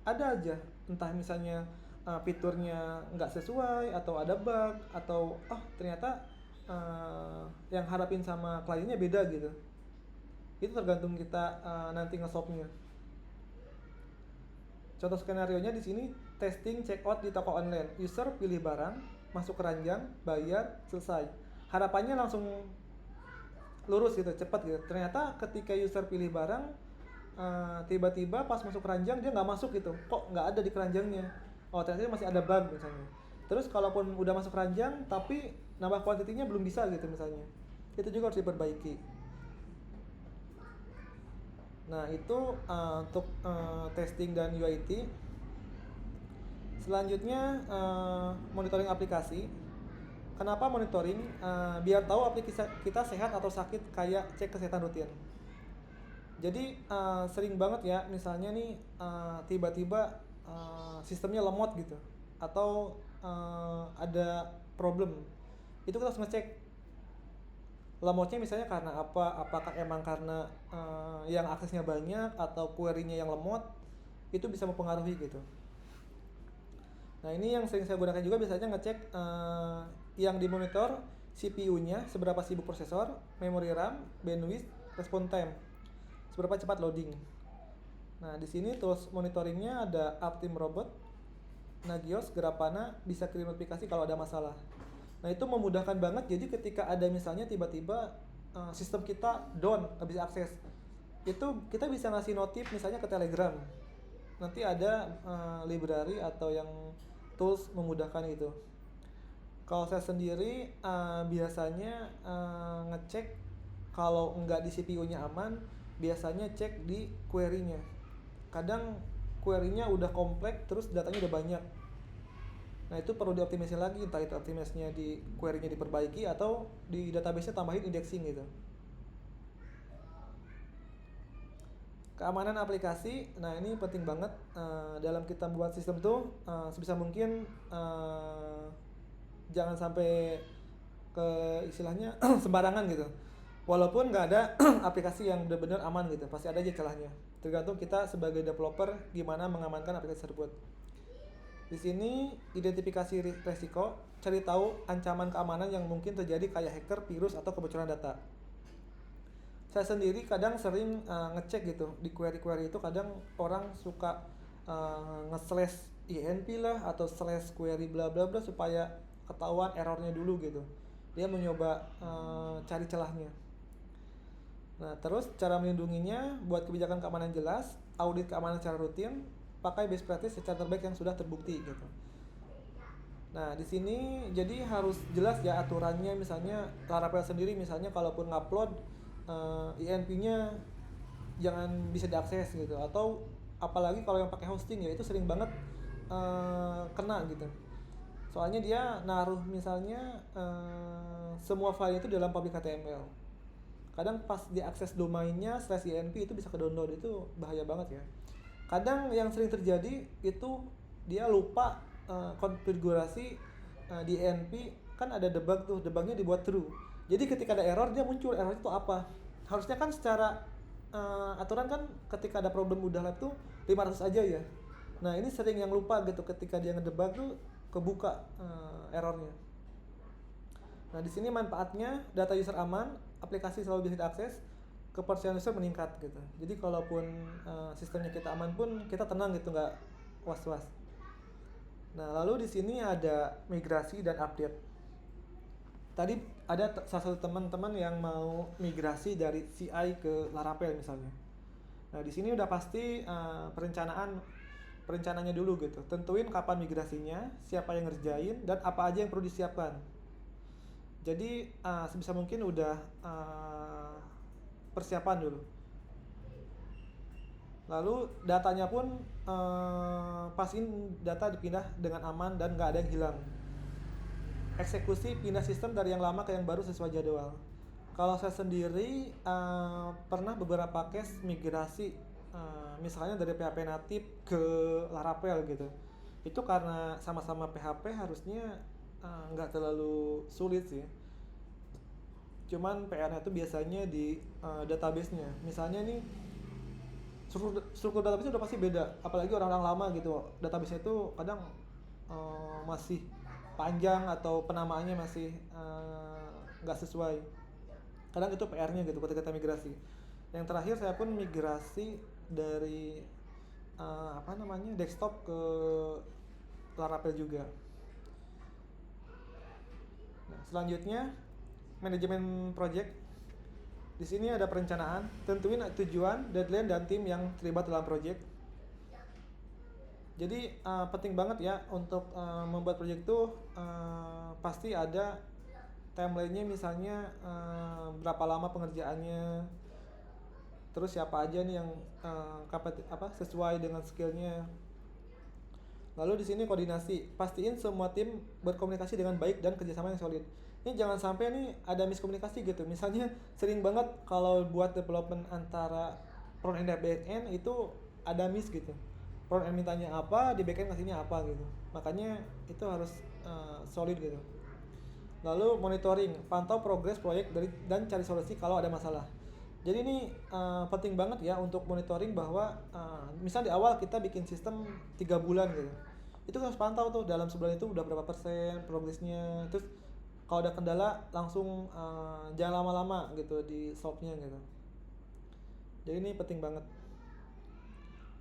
ada aja, entah misalnya fiturnya nggak sesuai atau ada bug atau ternyata yang harapin sama kliennya beda gitu. Itu tergantung kita nanti nge-solve-nya. Contoh skenarionya di sini testing checkout di toko online. User pilih barang, masuk keranjang, bayar, selesai. Harapannya langsung lurus gitu, cepat gitu. Ternyata ketika user pilih barang, tiba-tiba pas masuk keranjang dia nggak masuk gitu, kok nggak ada di keranjangnya. Oh ternyata masih ada bug misalnya. Terus kalaupun udah masuk keranjang tapi nambah kuantitinya belum bisa gitu misalnya, itu juga harus diperbaiki. Nah itu untuk testing dan UAT. Selanjutnya monitoring aplikasi. Kenapa monitoring? Biar tahu aplikasi kita sehat atau sakit, kayak cek kesehatan rutin. Jadi sering banget ya, misalnya nih tiba-tiba sistemnya lemot gitu, atau ada problem. Itu kita harus ngecek lemotnya misalnya karena apa, apakah emang karena yang aksesnya banyak atau query-nya yang lemot, itu bisa mempengaruhi gitu. Nah ini yang sering saya gunakan juga, biasanya ngecek yang dimonitor CPU-nya, seberapa sibuk prosesor, memori RAM, bandwidth, response time, seberapa cepat loading. Nah di sini tools monitoringnya ada Optimrobot, Nagios, Grafana, bisa kirim notifikasi kalau ada masalah. Nah itu memudahkan banget, jadi ketika ada misalnya tiba-tiba sistem kita down, nggak bisa akses, itu kita bisa ngasih notif misalnya ke Telegram. Nanti ada library atau yang tools memudahkan itu. Kalau saya sendiri biasanya ngecek kalau nggak di CPU-nya aman, biasanya cek di query-nya. Kadang query-nya udah kompleks, terus datanya udah banyak. Nah itu perlu dioptimisasi lagi, entah itu optimisasinya di query-nya diperbaiki atau di database-nya tambahin indexing gitu. Keamanan aplikasi, nah ini penting banget dalam kita membuat sistem tuh sebisa mungkin jangan sampai ke istilahnya sembarangan gitu. Walaupun nggak ada aplikasi yang benar-benar aman gitu, pasti ada aja celahnya. Tergantung kita sebagai developer gimana mengamankan aplikasi tersebut. Di sini identifikasi resiko, cari tahu ancaman keamanan yang mungkin terjadi kayak hacker, virus, atau kebocoran data. Saya sendiri kadang sering ngecek gitu di query-query itu, kadang orang suka nge-slash INP lah atau slash query bla bla bla supaya ketahuan errornya dulu gitu. Dia mencoba cari celahnya. Nah terus cara melindunginya, buat kebijakan keamanan jelas, audit keamanan secara rutin, pakai best practice secara terbaik yang sudah terbukti gitu. Nah di sini jadi harus jelas ya aturannya, misalnya Laravel sendiri misalnya kalaupun ngupload INP-nya jangan bisa diakses gitu, atau apalagi kalau yang pakai hosting ya itu sering banget kena gitu. Soalnya dia naruh misalnya semua file itu dalam public HTML. Kadang pas diakses domainnya /INP itu bisa ke-download, itu bahaya banget ya. Kadang yang sering terjadi itu dia lupa konfigurasi di INP, kan ada debug tuh, debugnya dibuat true. Jadi ketika ada error dia muncul, error itu apa? Harusnya kan secara aturan kan ketika ada problem udah lab tuh 500 aja ya. Nah ini sering yang lupa gitu, ketika dia ngedebug tuh kebuka errornya. Nah di sini manfaatnya data user aman, aplikasi selalu bisa diakses, kepercayaan user meningkat gitu. Jadi kalaupun sistemnya kita aman pun kita tenang gitu, nggak was-was. Nah lalu di sini ada migrasi dan update. Tadi ada salah satu teman-teman yang mau migrasi dari CI ke Laravel misalnya. Nah di sini udah pasti perencanaannya dulu gitu. Tentuin kapan migrasinya, siapa yang ngerjain, dan apa aja yang perlu disiapkan. Jadi sebisa mungkin udah persiapan dulu. Lalu datanya pun pastiin data dipindah dengan aman dan nggak ada yang hilang. Eksekusi pindah sistem dari yang lama ke yang baru sesuai jadwal. Kalau saya sendiri pernah beberapa case migrasi, misalnya dari PHP native ke Laravel gitu. Itu karena sama-sama PHP harusnya nggak terlalu sulit sih. Cuman PR-nya itu biasanya di database-nya. Misalnya nih struktur database udah pasti beda, apalagi orang-orang lama gitu. Database-nya itu kadang masih panjang atau penamaannya masih nggak sesuai. Kadang itu PR-nya gitu ketika kita migrasi. Yang terakhir saya pun migrasi dari desktop ke Laravel juga. Nah, selanjutnya manajemen project. Di sini ada perencanaan, tentuin tujuan, deadline, dan tim yang terlibat dalam project. Jadi penting banget ya untuk membuat project itu pasti ada timeline-nya, misalnya berapa lama pengerjaannya, terus siapa aja nih yang sesuai dengan skillnya. Lalu di sini koordinasi, pastiin semua tim berkomunikasi dengan baik dan kerjasama yang solid. Ini jangan sampai nih ada miskomunikasi gitu. Misalnya sering banget kalau buat development antara front end dan back end itu ada miss gitu. Front end mintanya apa, di back end kasihnya apa gitu. Makanya itu harus solid gitu. Lalu monitoring, pantau progres proyek dan cari solusi kalau ada masalah. Jadi ini penting banget ya untuk monitoring bahwa misal di awal kita bikin sistem 3 bulan gitu. Itu harus pantau tuh dalam sebulan itu udah berapa persen progresnya. Terus kalau ada kendala langsung jangan lama-lama gitu di solve-nya gitu. Jadi ini penting banget.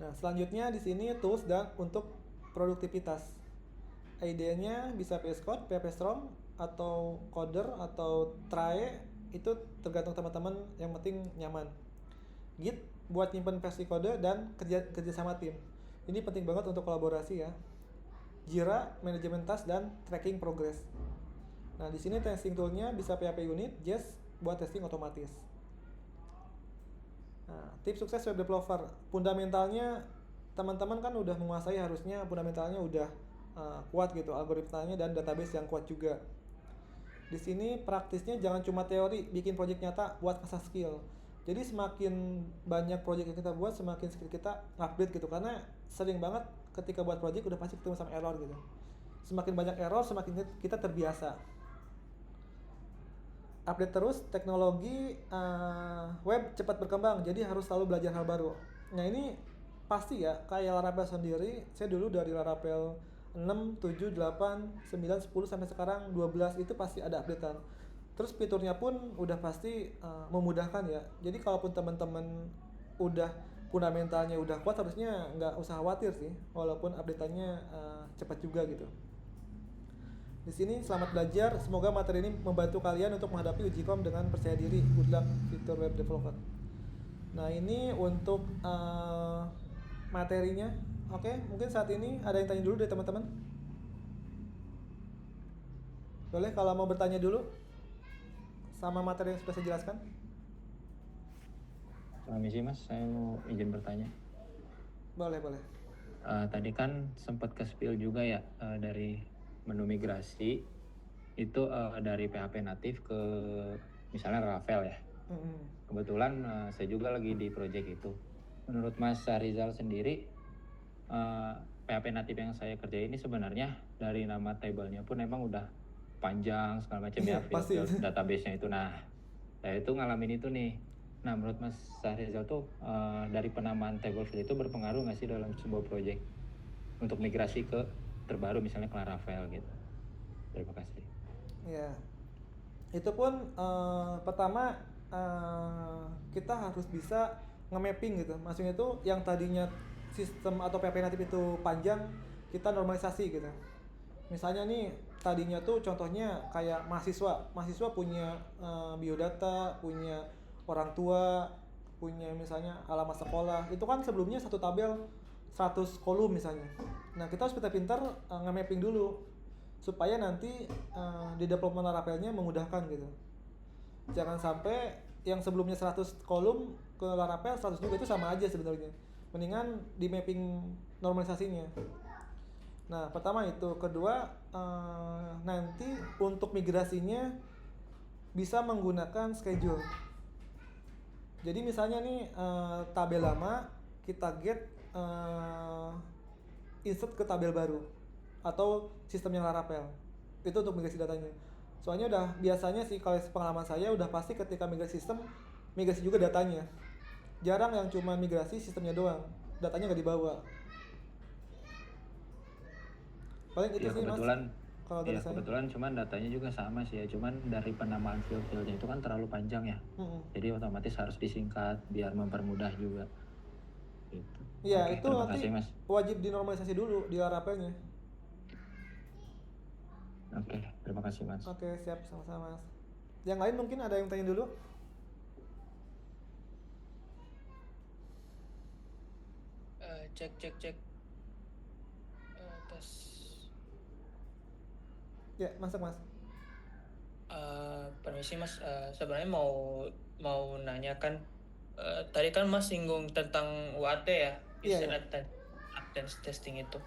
Nah, selanjutnya di sini tools dan untuk produktivitas. Idenya bisa VS Code, PHP Storm, atau Coder atau Try, itu tergantung teman-teman, yang penting nyaman. Git buat nyimpen versi kode dan kerja sama tim. Ini penting banget untuk kolaborasi ya. Jira, manajemen task dan tracking progress. Nah, di sini testing toolnya bisa PHP Unit, Jest buat testing otomatis. Nah, tips sukses web developer, fundamentalnya teman-teman kan udah menguasai, harusnya fundamentalnya udah kuat gitu, algoritmanya dan database yang kuat juga. Di sini praktisnya jangan cuma teori, bikin project nyata buat asah skill. Jadi semakin banyak project yang kita buat, semakin skill kita upgrade gitu. Karena sering banget ketika buat project udah pasti ketemu sama error gitu. Semakin banyak error, semakin kita terbiasa. Update terus, teknologi web cepat berkembang, jadi harus selalu belajar hal baru. Nah ini pasti ya, kayak Laravel sendiri, saya dulu dari Laravel 6, 7, 8, 9, 10 sampai sekarang 12 itu pasti ada updatean. Terus fiturnya pun udah pasti memudahkan ya. Jadi kalaupun teman-teman udah fundamentalnya udah kuat, harusnya nggak usah khawatir sih, walaupun updateannya cepat juga gitu. Di sini selamat belajar, semoga materi ini membantu kalian untuk menghadapi uji kom dengan percaya diri. Good luck fitur web developer. Nah ini untuk materinya. Oke, mungkin saat ini ada yang tanya dulu dari teman-teman. Boleh kalau mau bertanya dulu sama materi yang sudah saya jelaskan. Permisi Mas, saya mau izin bertanya. Boleh. Tadi kan sempat ke spill juga ya dari menu migrasi itu dari PHP natif ke misalnya Laravel ya. Kebetulan saya juga lagi di project itu. Menurut Mas Rizal sendiri, PHP natif yang saya kerjain ini sebenarnya dari nama table-nya pun emang udah panjang segala macam ya, field database-nya itu. Nah, saya itu ngalamin itu nih. Nah, menurut Mas Rizal tuh dari penamaan table field itu berpengaruh nggak sih dalam sebuah project untuk migrasi ke terbaru misalnya ke Laravel gitu? Terima kasih. Ya, itu pun pertama kita harus bisa nge-mapping gitu. Maksudnya itu yang tadinya sistem atau PHP natif itu panjang, kita normalisasi gitu. Misalnya nih tadinya tuh contohnya kayak mahasiswa punya biodata, punya orang tua, punya misalnya alamat sekolah. Itu kan sebelumnya satu tabel 100 kolom misalnya. Nah, kita harus pintar-pintar nge-mapping dulu supaya nanti di development Laravelnya memudahkan gitu. Jangan sampai yang sebelumnya 100 kolom ke Laravel 100 juga, itu sama aja sebenarnya. Mendingan di mapping normalisasinya. Nah, pertama itu. Kedua, nanti untuk migrasinya bisa menggunakan schedule. Jadi misalnya nih tabel lama kita get insert ke tabel baru atau sistem yang Laravel. Itu untuk migrasi datanya. Soalnya udah biasanya sih kalau pengalaman saya udah pasti ketika migrasi sistem, migrasi juga datanya. Jarang yang cuma migrasi sistemnya doang, datanya nggak dibawa. Paling itu Ya, sih kebetulan, Mas. Kalau dari saya. kebetulan cuman datanya juga sama sih ya, cuman dari penamaan field-fieldnya itu kan terlalu panjang ya. Jadi otomatis harus disingkat biar mempermudah juga. Gitu. Iya, Oke, itu terima nanti kasih Mas. wajib dinormalisasi dulu di Laravelnya. Oke, terima kasih Mas. Oke, siap, sama-sama Mas. Yang lain mungkin ada yang tanya dulu? cek. Tes. Ya, masuk Mas. Permisi Mas, sebenarnya mau nanyakan, tadi kan Mas singgung tentang UAT ya, Iya, istilah advanced testing itu.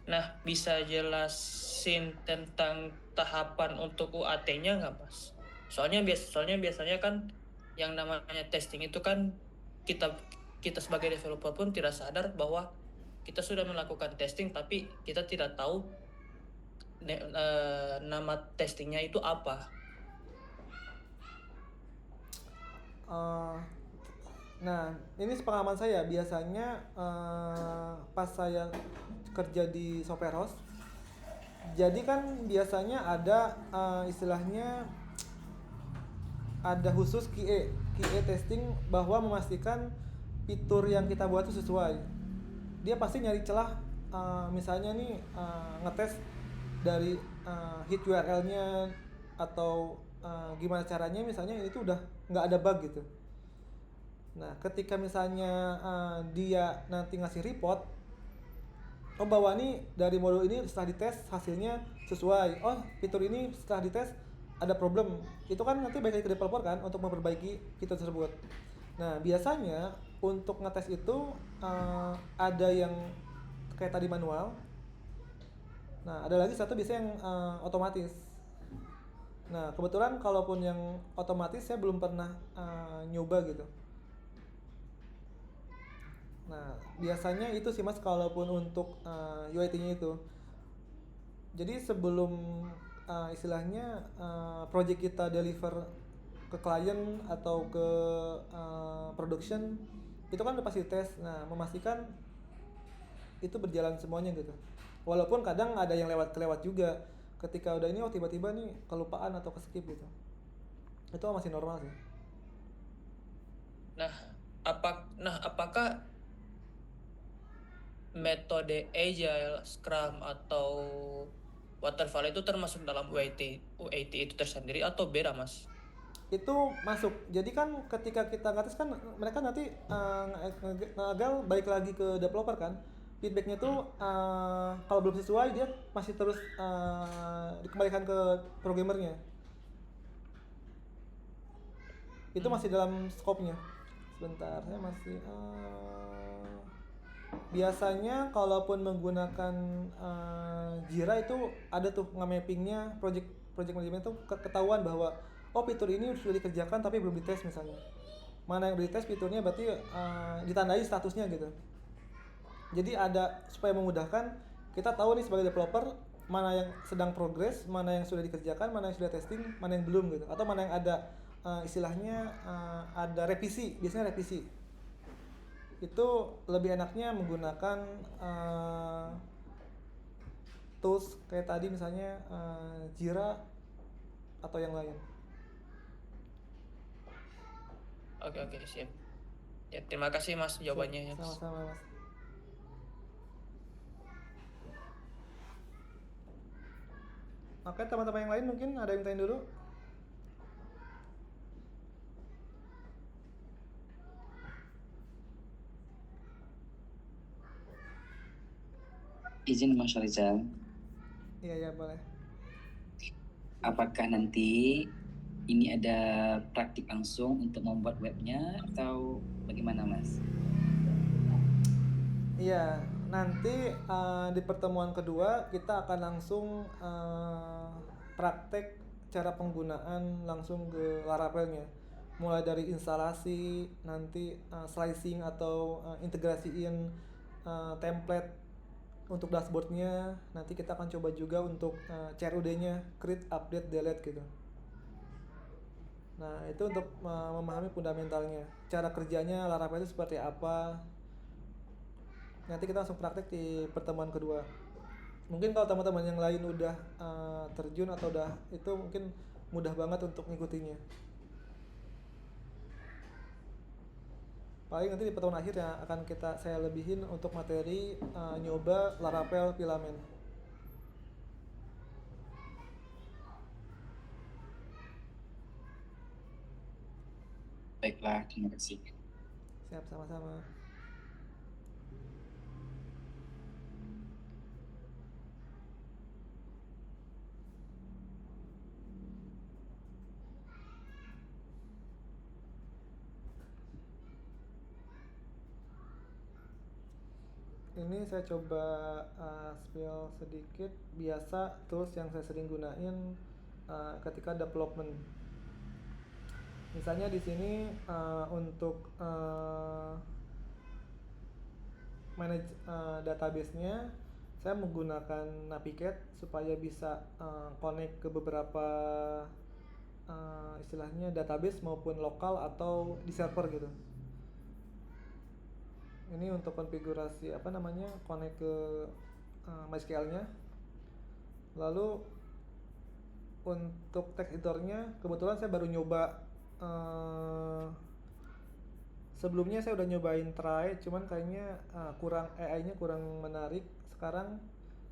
Nah, bisa jelasin tentang tahapan untuk UAT-nya nggak Mas? Soalnya biasanya kan yang namanya testing itu kan kita sebagai developer pun tidak sadar bahwa kita sudah melakukan testing tapi kita tidak tahu nama testingnya itu apa. Nah, ini sepengalaman saya. Biasanya pas saya kerja di software house, jadi kan biasanya ada istilahnya ada khusus QA testing, bahwa memastikan fitur yang kita buat itu sesuai. Dia pasti nyari celah, misalnya nih ngetes dari hit URL-nya atau gimana caranya, misalnya itu udah nggak ada bug gitu. Nah, ketika misalnya dia nanti ngasih report, oh bahwa nih dari modul ini setelah dites hasilnya sesuai, oh fitur ini setelah dites ada problem, itu kan nanti balik lagi ke developer kan untuk memperbaiki fitur tersebut. Nah, biasanya untuk ngetes itu ada yang kayak tadi manual. Nah, ada lagi satu biasanya yang otomatis. Nah, kebetulan kalaupun yang otomatis saya belum pernah nyoba gitu. Nah, biasanya itu sih Mas kalaupun untuk UAT-nya itu. Jadi sebelum istilahnya project kita deliver ke klien atau ke production, itu kan udah pasti tes. Nah, memastikan itu berjalan semuanya gitu. Walaupun kadang ada yang kelewat juga. Ketika udah ini tiba-tiba nih kelupaan atau keskip gitu. Itu masih normal sih. Nah, apakah metode Agile, Scrum atau Waterfall itu termasuk dalam UAT itu tersendiri atau beda Mas? Itu masuk. Jadi kan ketika kita ngetes kan mereka nanti ngagal balik lagi ke developer kan. Feedbacknya tuh kalau belum sesuai dia masih terus dikembalikan ke programmernya. Itu masih dalam scope-nya. Sebentar, saya masih biasanya kalaupun menggunakan Jira itu ada tuh nge-mappingnya project management tuh ketahuan bahwa oh fitur ini sudah dikerjakan tapi belum dites misalnya. Mana yang udah dites fiturnya berarti ditandai statusnya gitu. Jadi ada supaya memudahkan kita tahu nih sebagai developer mana yang sedang progres, mana yang sudah dikerjakan, mana yang sudah testing, mana yang belum gitu. Atau mana yang ada istilahnya ada revisi, biasanya revisi. Itu lebih enaknya menggunakan tools kayak tadi misalnya Jira atau yang lain. Oke, siap. Ya, terima kasih Mas jawabannya. Sama-sama Mas. Oke, teman-teman yang lain mungkin ada yang tanya dulu. Izin Mas Rizal. Iya boleh. Apakah nanti ini ada praktik langsung untuk membuat webnya atau bagaimana Mas? Iya, nanti di pertemuan kedua kita akan langsung praktek cara penggunaan langsung ke Laravelnya. Mulai dari instalasi, nanti slicing atau integrasiin template untuk dashboardnya. Nanti kita akan coba juga untuk CRUD-nya, create, update, delete gitu. Nah, itu untuk memahami fundamentalnya. Cara kerjanya Laravel itu seperti apa. Nanti kita langsung praktek di pertemuan kedua. Mungkin kalau teman-teman yang lain udah terjun atau udah itu mungkin mudah banget untuk ngikutinya. Paling nanti di pertemuan akhir yang akan saya lebihin untuk materi nyoba Laravel Filament. Baiklah, terima kasih. Siap, sama-sama. ini saya coba spill sedikit. Biasa tools yang saya sering gunain ketika development. Misalnya di sini untuk manage database-nya, saya menggunakan Naviget supaya bisa connect ke beberapa istilahnya database maupun lokal atau di server gitu. Ini untuk konfigurasi connect ke MySQL-nya. Lalu untuk text editor-nya kebetulan saya baru nyoba. Sebelumnya saya udah nyobain try, cuman kayaknya kurang AI-nya kurang menarik. Sekarang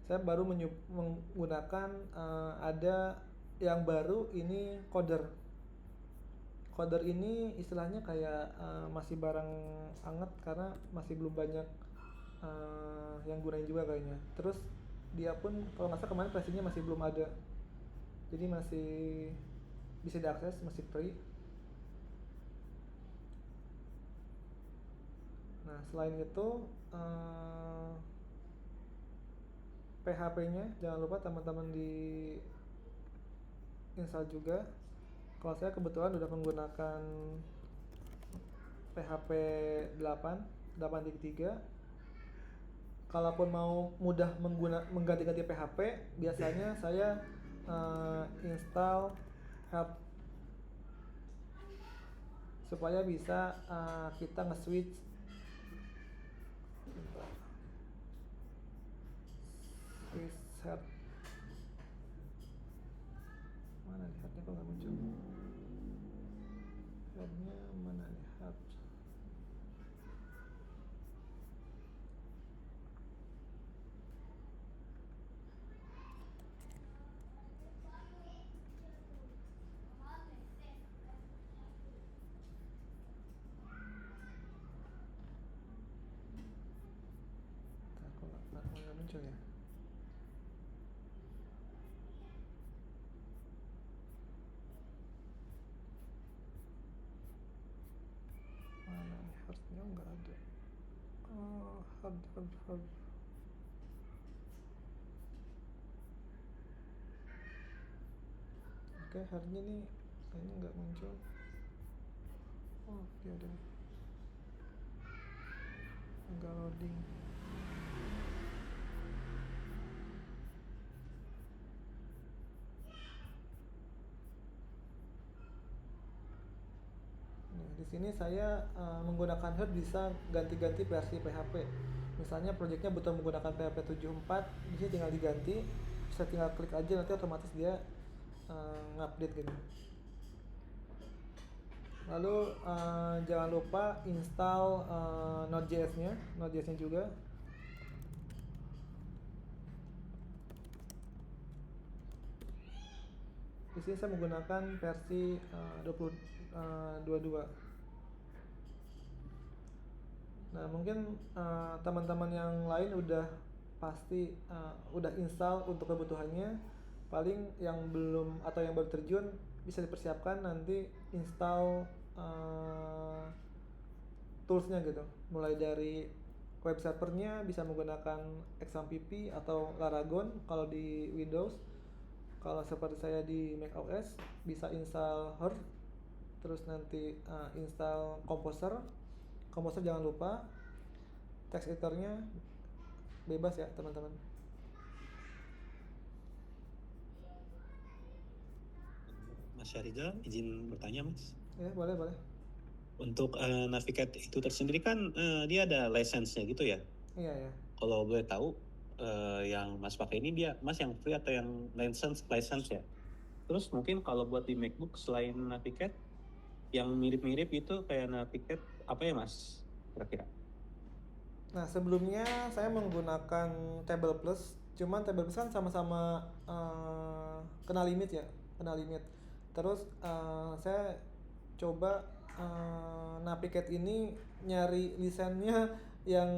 saya baru menggunakan ada yang baru ini Coder. Coder ini istilahnya kayak masih barang anget karena masih belum banyak yang gunain juga kayaknya. Terus dia pun kalau nggak salah kemarin versinya masih belum ada, jadi masih bisa diakses, masih free. Nah, selain itu PHP-nya jangan lupa teman-teman di install juga. Kalau saya kebetulan udah menggunakan PHP 8.3. Kalaupun mau mudah mengganti-ganti PHP, biasanya saya install help supaya bisa kita nge-switch help. Mana nih helpnya kok nggak muncul? Helpnya mana nih help? Kok nggak muncul ya? Harusnya nggak ada. Hub. Oke, harusnya nih kayaknya nggak muncul. Oh, dia ada. Nggak loading. Di sini saya menggunakan Herd bisa ganti-ganti versi PHP. Misalnya proyeknya butuh menggunakan PHP 7.4, di sini tinggal diganti, bisa tinggal klik aja, nanti otomatis dia ngupdate gitu. Lalu jangan lupa install Node.js-nya juga. Di sini saya menggunakan versi 22. Nah, mungkin teman-teman yang lain udah pasti udah install untuk kebutuhannya. Paling yang belum atau yang baru terjun bisa dipersiapkan nanti install toolsnya gitu. Mulai dari web servernya bisa menggunakan XAMPP atau Laragon kalau di Windows. Kalau seperti saya di macOS bisa install Herd, terus nanti install Composer jangan lupa. Text editornya bebas ya teman-teman. Mas Syahrizal, izin bertanya Mas. Ya, boleh. Untuk Naviget itu tersendiri kan dia ada license-nya gitu ya? Iya. Kalau boleh tahu yang Mas pakai ini dia Mas yang free atau yang license ya? Terus mungkin kalau buat di MacBook selain Naviget yang mirip-mirip itu kayak Naviget apa ya Mas kira-kira? Nah, sebelumnya saya menggunakan Table Plus, cuman Table Plus kan sama-sama kena limit. Terus saya coba Naviget ini nyari lisensinya yang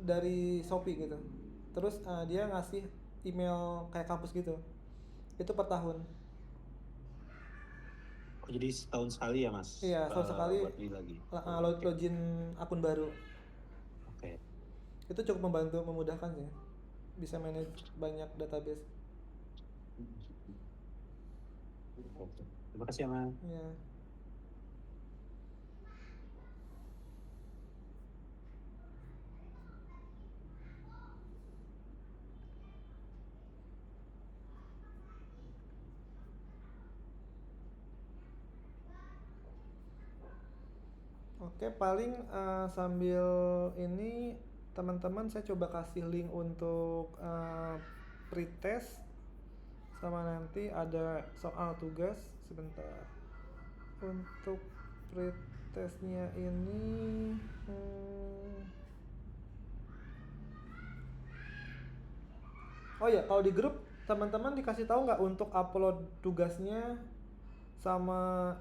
dari Shopee gitu. Terus dia ngasih email kayak kampus gitu. Itu per tahun. Oh, jadi setahun sekali ya Mas? Iya, setahun sekali buat beli lagi. login akun baru. Oke. Itu cukup membantu, memudahkan sih. Bisa manage banyak database. Oke. Terima kasih ya, Mas. Ya. Oke, paling sambil ini teman-teman saya coba kasih link untuk pretest, sama nanti ada soal tugas sebentar. Untuk pretestnya ini oh ya, kalau di grup teman-teman dikasih tahu nggak untuk upload tugasnya sama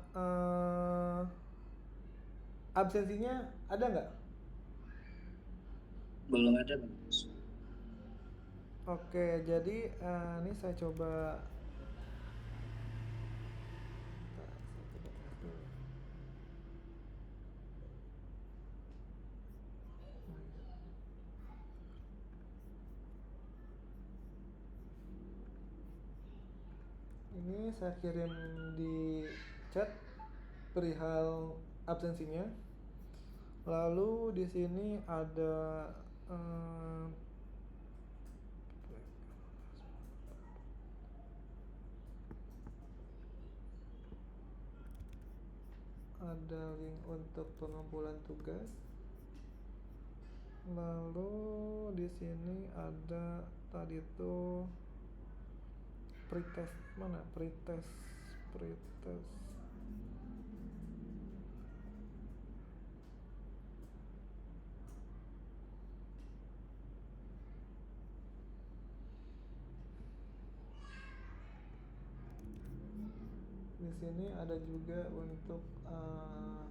absensinya ada nggak? Belum ada, Mas. Oke, jadi ini saya coba. Ini saya kirim di chat perihal absensinya. Lalu di sini ada link untuk pengumpulan tugas. Lalu di sini ada tadi itu pretest, mana pretest. Di sini ada juga untuk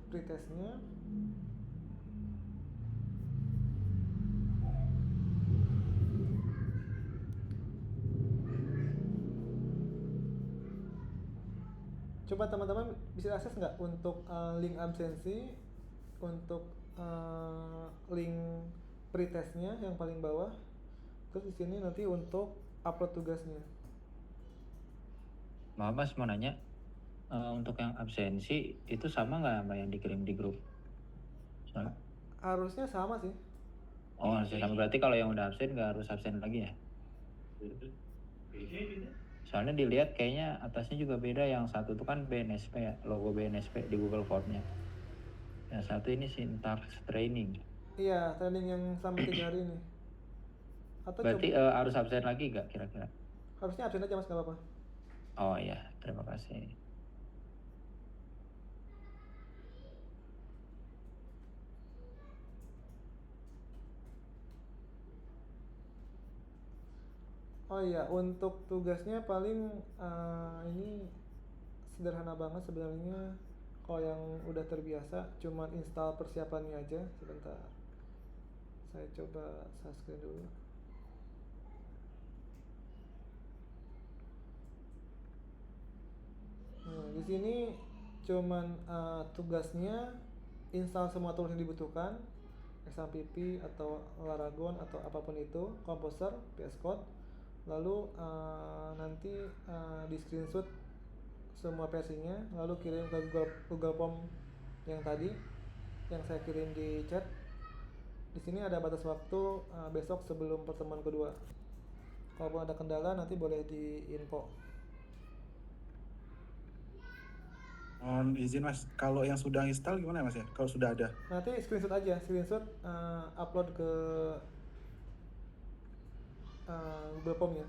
pretestnya. Coba teman-teman bisa akses nggak untuk link absensi, untuk link pretestnya yang paling bawah. Terus di sini nanti untuk upload tugasnya. Maaf Mas, mau nanya, untuk yang absensi itu sama nggak sama yang dikirim di grup? Soalnya, Harusnya sama sih. oh harusnya sama, berarti kalau yang udah absen nggak harus absen lagi ya? Soalnya dilihat kayaknya atasnya juga beda, yang satu tuh kan BNSP ya, logo BNSP di Google Form-nya. Yang satu ini syntax training. Iya, training yang selama 3 hari ini. Atau Berarti coba, harus absen lagi nggak kira-kira? harusnya absen aja Mas, nggak apa-apa. Oh iya, terima kasih. Oh iya, untuk tugasnya paling ini sederhana banget sebenarnya. Kalau yang udah terbiasa, cuman install persiapannya aja. Sebentar, saya coba share screen dulu. Nah, di sini cuman tugasnya install semua tools yang dibutuhkan, XAMPP atau Laragon atau apapun itu, Composer, VS Code. Lalu nanti di screenshot semua versinya, lalu kirim ke Google Form yang tadi yang saya kirim di chat. Di sini ada batas waktu besok sebelum pertemuan kedua. Kalaupun ada kendala nanti boleh diinfo. Mohon izin Mas, kalau yang sudah install gimana Mas ya? Kalau sudah ada? Nanti screenshot aja, upload ke Google Form ya.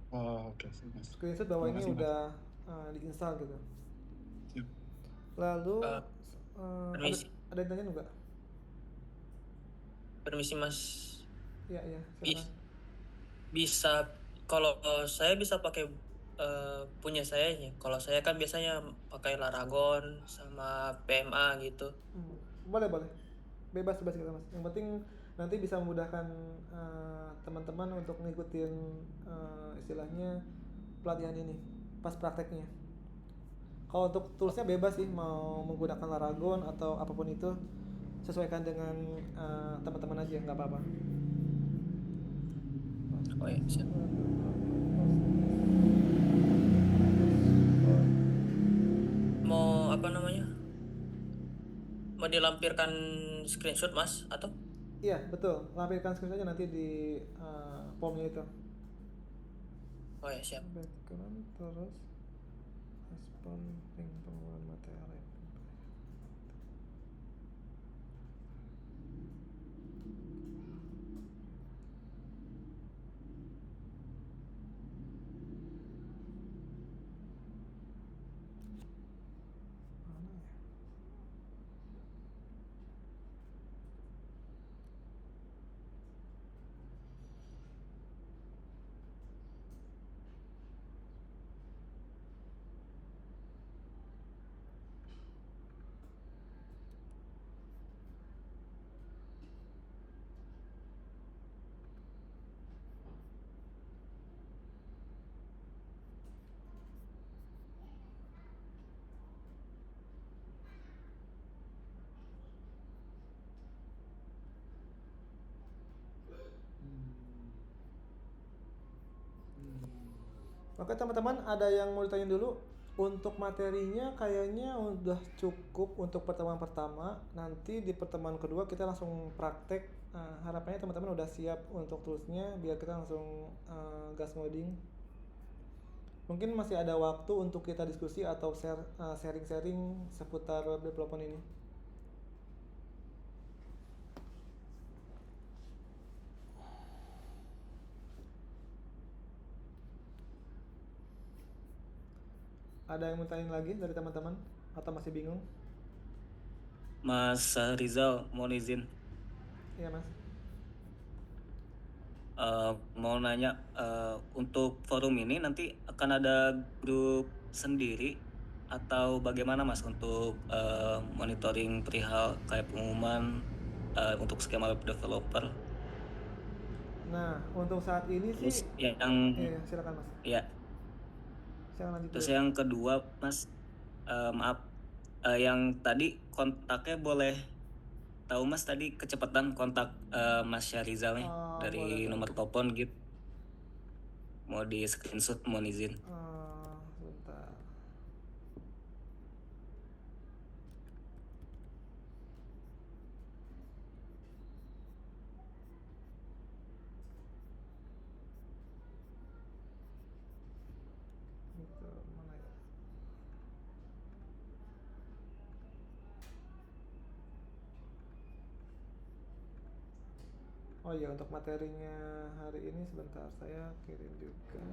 Oh oke, sih, Mas. Screenshot bahwa Terima ini kasih, Mas. udah diinstal gitu. Siap. Lalu Permisi. ada yang tanya enggak? Permisi Mas. Iya, silakan. Bisa kalau saya bisa pakai punya saya ya. Kalau saya kan biasanya pakai Laragon sama PMA gitu. Boleh. Bebas kita Mas. Yang penting nanti bisa memudahkan teman-teman untuk ngikutin istilahnya pelatihan ini pas prakteknya. Kalau untuk toolsnya bebas sih, mau menggunakan Laragon atau apapun itu, sesuaikan dengan teman-teman aja, nggak apa-apa. Oh iya, siap. Mau apa namanya? Mau dilampirkan screenshot mas atau? Iya betul, lampirkan screen aja nanti di formnya itu. Oh ya siap. Background terus respon link pengeluaran materi. Oke teman-teman, ada yang mau ditanya dulu? Untuk materinya kayaknya udah cukup untuk pertemuan pertama. Nanti di pertemuan kedua kita langsung praktek. Harapannya teman-teman udah siap untuk toolsnya biar kita langsung gas ngoding. Mungkin masih ada waktu untuk kita diskusi atau sharing-sharing seputar web development ini. Ada yang mau tanya lagi dari teman-teman atau masih bingung? Mas Rizal, mohon izin. Iya mas. Mau nanya, untuk forum ini nanti akan ada grup sendiri atau bagaimana mas untuk monitoring perihal kayak pengumuman untuk skema web developer? Nah untuk saat ini Terus sih. yang Silakan mas. ya. Silakan lanjut Terus dulu. yang kedua mas, maaf, yang tadi kontaknya boleh tahu mas tadi kecepatan kontak Mas Syarizal nih dari nomor telepon gitu. Mau di screenshot, mohon izin. Sebentar. Itu mana ya? Oh iya, untuk materinya hari ini sebentar saya kirim juga.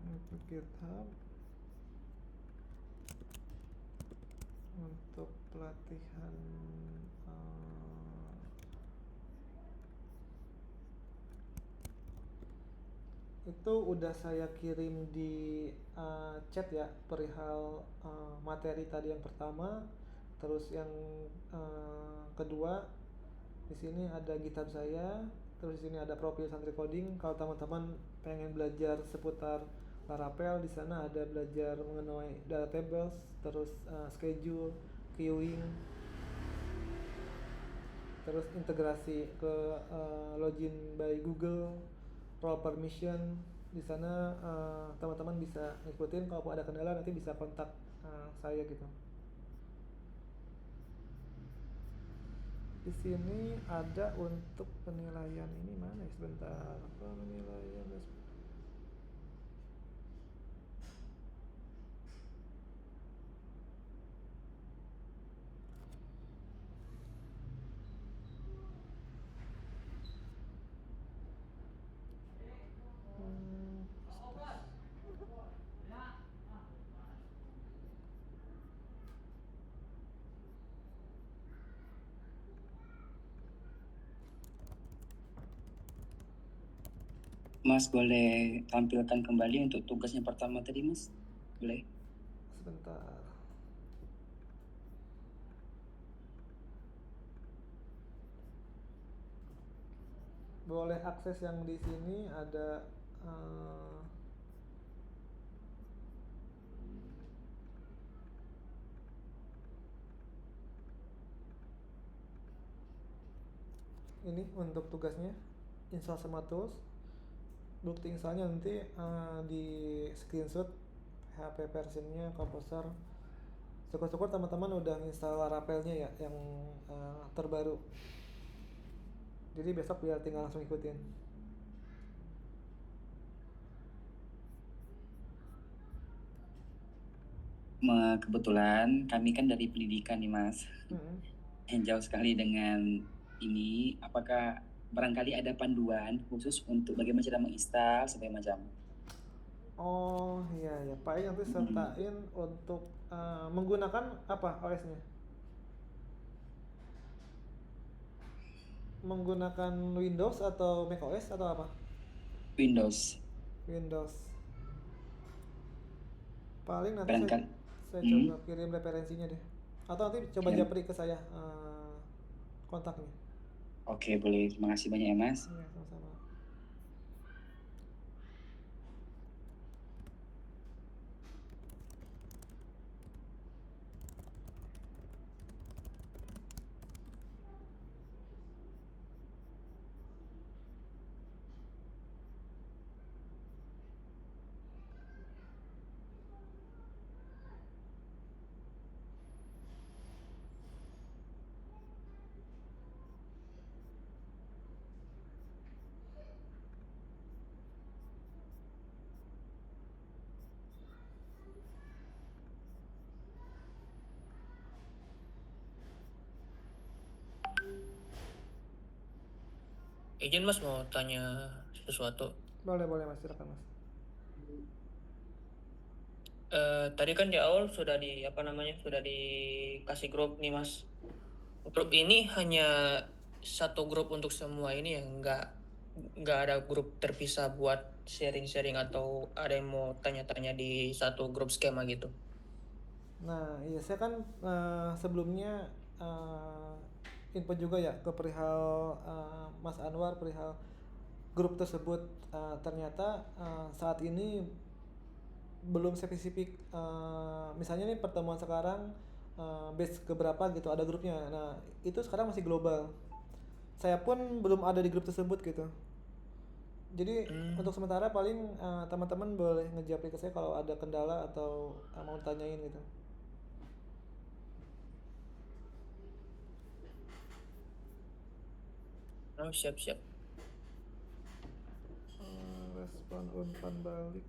Untuk GitHub, untuk pelatihan itu udah saya kirim di chat ya, perihal materi tadi yang pertama. Terus yang kedua, di sini ada GitHub saya. Terus di sini ada profil Santri Coding. Kalau teman-teman pengen belajar seputar Laravel, di sana ada belajar mengenai data tables, terus schedule, queuing, terus integrasi ke login by Google, role permission. Di sana teman-teman bisa ngikutin. Kalau ada kendala nanti bisa kontak saya gitu. Di sini ada untuk penilaian ini mana ya, sebentar. Penilaian Mas boleh tampilkan kembali untuk tugasnya pertama tadi mas? Boleh? Sebentar. boleh akses yang di sini ada ini untuk tugasnya install semua tools. Bukti installnya nanti di screenshot HP versionnya Composer. Syukur-syukur teman-teman udah install Laravelnya ya yang terbaru. Jadi besok biar tinggal langsung ikutin. Kebetulan kami kan dari pendidikan nih Mas, yang jauh sekali dengan ini. Apakah barangkali ada panduan khusus untuk bagaimana cara menginstal segala macam? Oh iya ya, Pak nanti sertain untuk menggunakan apa OS-nya? Menggunakan Windows atau macOS atau apa? Windows. Paling nanti Barangkali. saya coba kirim referensinya deh. Atau nanti coba japri ke saya kontaknya. Oke, boleh. Terima kasih banyak ya Mas. Iya, sama-sama. Izin Mas mau tanya sesuatu. Boleh Mas, silakan Mas. Tadi kan di awal sudah dikasih grup nih Mas. Grup ini hanya satu grup untuk semua ini ya, nggak ada grup terpisah buat sharing-sharing atau ada yang mau tanya-tanya di satu grup skema gitu. Nah, iya saya kan sebelumnya info juga ya ke perihal Mas Anwar perihal grup tersebut. Ternyata saat ini belum spesifik, misalnya nih pertemuan sekarang batch keberapa gitu ada grupnya. Nah itu sekarang masih global, saya pun belum ada di grup tersebut gitu. Jadi untuk sementara paling teman-teman boleh ngejapri ke saya kalau ada kendala atau mau tanyain gitu. Oh, siap. Respon umpan balik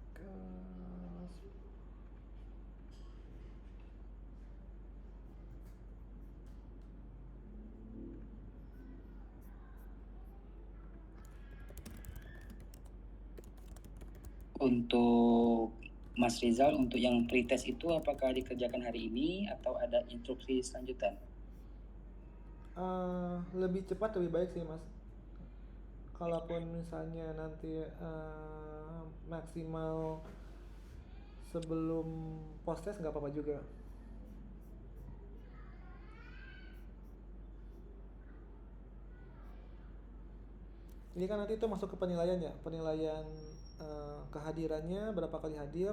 Untuk Mas Rizal, untuk yang pretest itu apakah dikerjakan hari ini atau ada instruksi selanjutan? Lebih cepat lebih baik sih Mas. Kalaupun misalnya nanti maksimal sebelum post test nggak apa-apa juga. Ini kan nanti itu masuk ke penilaian ya, penilaian kehadirannya berapa kali hadir,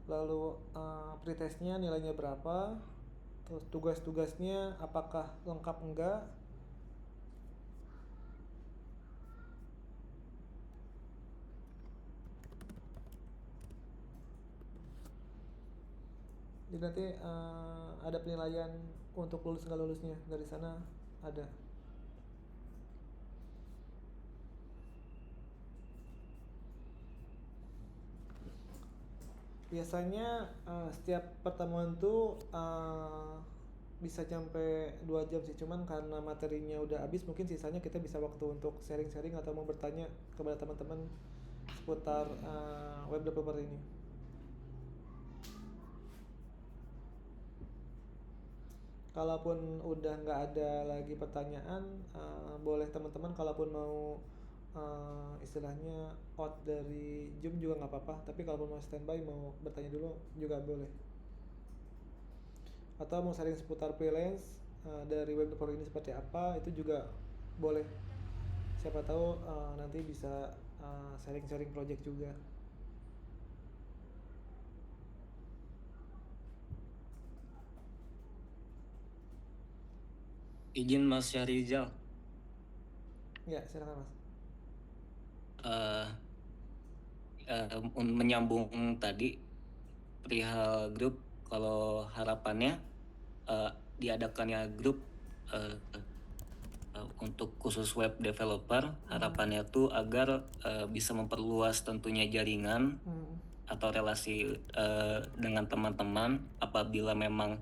lalu pretestnya nilainya berapa, terus tugas-tugasnya apakah lengkap enggak. Jadi nanti ada penilaian untuk lulus nggak lulusnya, dari sana ada. Biasanya setiap pertemuan tuh bisa sampai 2 jam sih, cuman karena materinya udah habis mungkin sisanya kita bisa waktu untuk sharing-sharing atau mau bertanya kepada teman-teman seputar web developer ini. Kalaupun udah nggak ada lagi pertanyaan, boleh teman-teman kalaupun mau istilahnya out dari Zoom juga nggak apa-apa, tapi kalau mau standby mau bertanya dulu juga boleh, atau mau sharing seputar freelance dari web developer ini seperti apa itu juga boleh siapa tahu nanti bisa sharing-sharing project juga. Izin Mas Syahrizal. Ya, silakan Mas. Menyambung tadi perihal grup, kalau harapannya diadakannya grup untuk khusus web developer, harapannya tuh agar bisa memperluas tentunya jaringan atau relasi dengan teman-teman apabila memang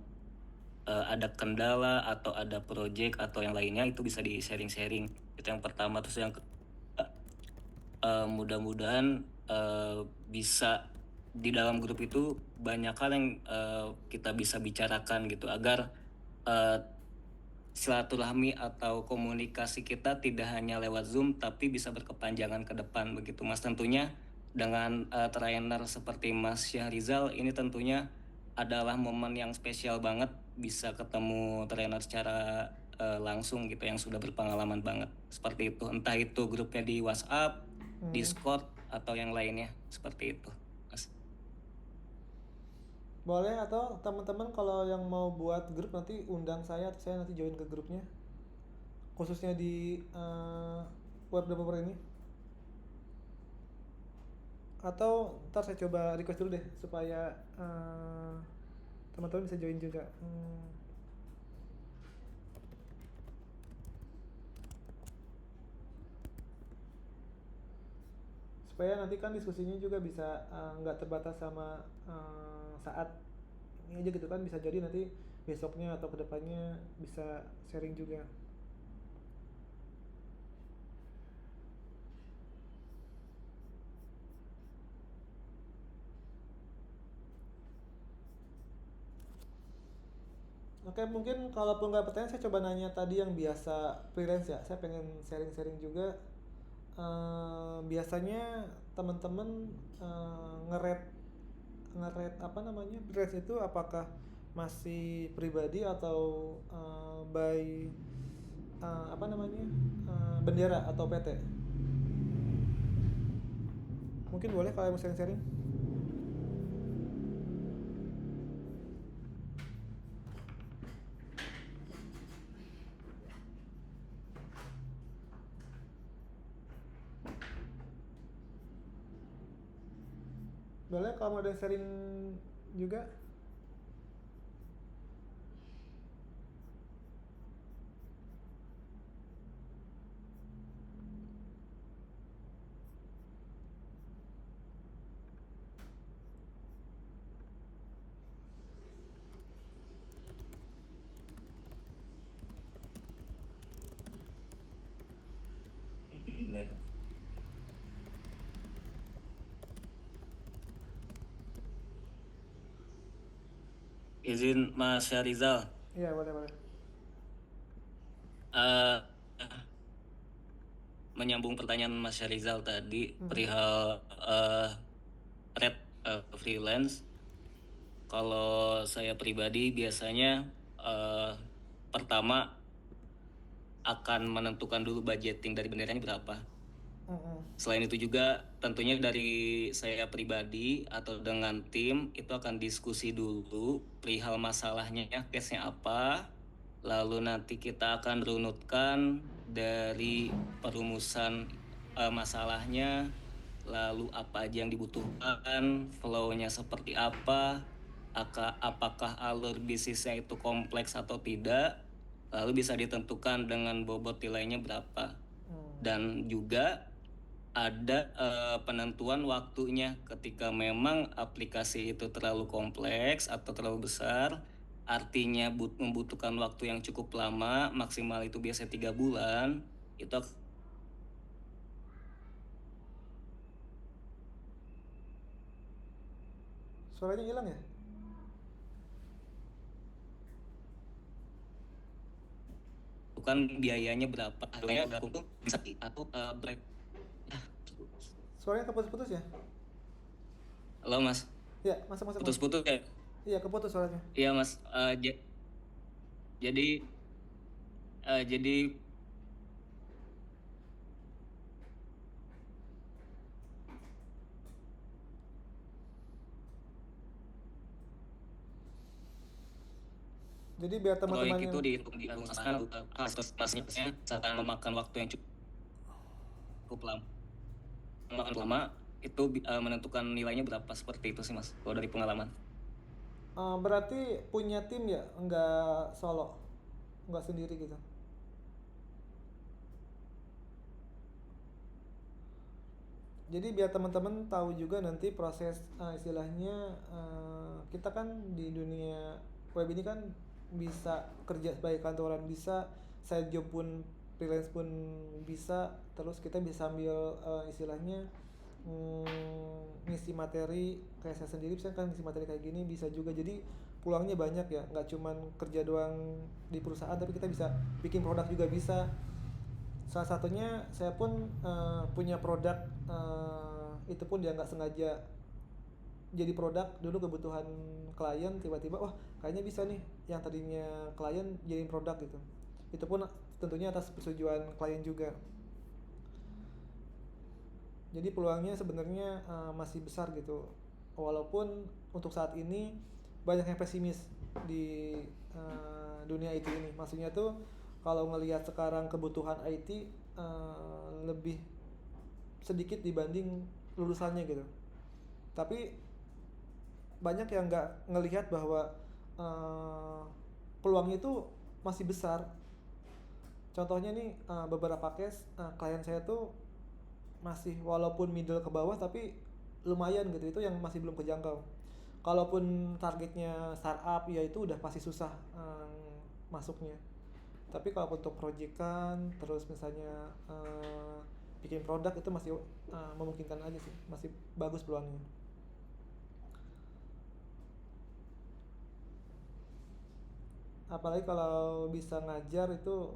ada kendala atau ada project atau yang lainnya, itu bisa di sharing-sharing. Itu yang pertama. Terus yang mudah-mudahan bisa di dalam grup itu banyak hal yang kita bisa bicarakan gitu, agar silaturahmi atau komunikasi kita tidak hanya lewat Zoom tapi bisa berkepanjangan ke depan begitu Mas. Tentunya dengan trainer seperti Mas Syahrizal ini tentunya adalah momen yang spesial banget bisa ketemu trainer secara langsung gitu, yang sudah berpengalaman banget seperti itu, entah itu grupnya di WhatsApp, Discord atau yang lainnya seperti itu Mas. Boleh, atau teman-teman kalau yang mau buat grup nanti undang saya atau saya nanti join ke grupnya, khususnya di web developer ini. Atau ntar saya coba request dulu deh supaya teman-teman bisa join juga. Supaya nanti kan diskusinya juga bisa nggak terbatas sama saat ini aja gitu kan, bisa jadi nanti besoknya atau kedepannya bisa sharing juga. Oke, mungkin kalaupun nggak pertanyaan saya coba nanya tadi yang biasa freelance ya, saya pengen sharing-sharing juga. Biasanya teman-teman nge-rate apa namanya freelance itu apakah masih pribadi atau by apa namanya bendera atau PT? Mungkin boleh kalau mau sharing-sharing. Boleh kalau mau ada yang sharing juga. Izin Mas Syahrizal. Iya, boleh. Menyambung pertanyaan Mas Syahrizal tadi perihal rate freelance. Kalau saya pribadi biasanya pertama akan menentukan dulu budgeting dari benderanya berapa. Selain itu juga tentunya dari saya pribadi atau dengan tim itu akan diskusi dulu perihal masalahnya, case-nya apa. Lalu nanti kita akan runutkan dari perumusan masalahnya, lalu apa aja yang dibutuhkan, flow-nya seperti apa, apakah alur bisnisnya itu kompleks atau tidak, lalu bisa ditentukan dengan bobot nilainya berapa. Dan juga ada penentuan waktunya ketika memang aplikasi itu terlalu kompleks atau terlalu besar, artinya membutuhkan waktu yang cukup lama, maksimal itu biasanya 3 bulan, itu Suaranya hilang ya? kan biayanya berapa, harganya udah kumpul bisa atau break. Suaranya keputus-putus ya? Halo Mas. Iya, masuk. Putus-putus ya? Iya, keputus suaranya. Iya Mas. Jadi Jadi biar teman-teman proyek itu yang dihitung di urusan masing-masingnya serta memakan waktu yang cukup lama itu menentukan nilainya berapa, seperti itu sih Mas kalau dari pengalaman. berarti punya tim ya, nggak solo, nggak sendiri gitu. Jadi biar teman-teman tahu juga nanti proses istilahnya kita kan di dunia web ini kan bisa kerja sebagai kantoran, bisa side job pun, freelance pun bisa, terus kita bisa sambil istilahnya ngisi materi kayak saya sendiri bisa kan ngisi materi kayak gini bisa juga, jadi peluangnya banyak ya, nggak cuman kerja doang di perusahaan tapi kita bisa bikin produk juga bisa. Salah satunya saya pun punya produk itu pun dia nggak sengaja jadi produk dulu kebutuhan klien, tiba-tiba wah kayaknya bisa nih yang tadinya klien jadiin produk gitu. Itu pun tentunya atas persetujuan klien juga. Jadi peluangnya sebenarnya masih besar gitu. Walaupun untuk saat ini banyak yang pesimis di dunia IT ini. Maksudnya tuh kalau ngelihat sekarang kebutuhan IT lebih sedikit dibanding lulusannya gitu. Tapi banyak yang nggak ngelihat bahwa peluangnya itu masih besar. Contohnya nih beberapa case klien saya tuh masih walaupun middle ke bawah tapi lumayan gitu, itu yang masih belum kejangkau. Kalaupun targetnya startup ya itu udah pasti susah masuknya. Tapi kalau untuk proyekan terus misalnya bikin produk itu masih memungkinkan aja sih, masih bagus peluangnya. Apalagi kalau bisa ngajar itu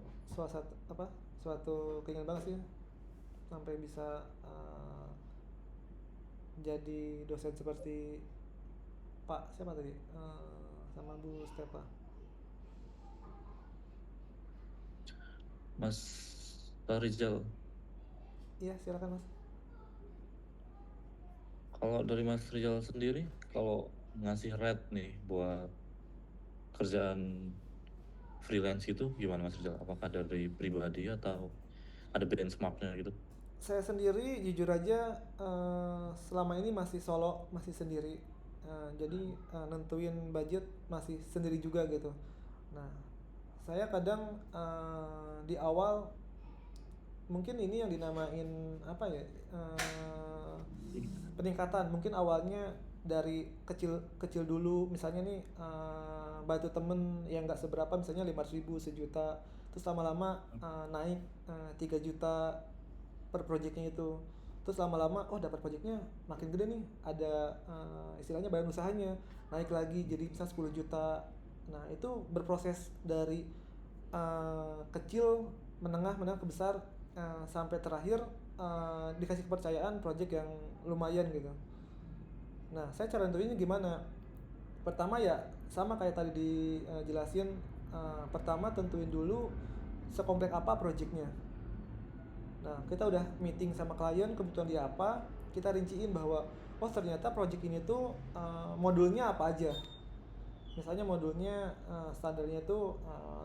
suatu keinginan banget sih, sampai bisa jadi dosen seperti Pak siapa tadi sama Bu Stepa. Mas Rizal, Iya silakan Mas. kalau dari Mas Rizal sendiri, kalau ngasih rate nih buat kerjaan freelance itu gimana Mas Rizal? Apakah dari pribadi atau ada benchmarknya gitu? Saya sendiri jujur aja selama ini masih solo, masih sendiri. Jadi nentuin budget masih sendiri juga gitu. Nah, saya kadang di awal mungkin ini yang dinamain apa ya, peningkatan. Mungkin awalnya dari kecil dulu, misalnya nih bantu temen yang nggak seberapa, misalnya 500.000 sejuta, terus lama-lama naik 3 juta per proyeknya itu, terus lama-lama oh dapat proyeknya makin gede nih, ada istilahnya badan usahanya naik lagi jadi bisa 10 juta. Nah itu berproses dari kecil, menengah ke besar, sampai terakhir dikasih kepercayaan proyek yang lumayan gitu. Nah saya cara nentuinnya gimana? Pertama ya sama kayak tadi dijelasin, pertama tentuin dulu sekompleks apa proyeknya. Nah kita udah meeting sama klien kebutuhan dia apa, kita rinciin bahwa oh ternyata proyek ini tuh modulnya apa aja. Misalnya modulnya standarnya tuh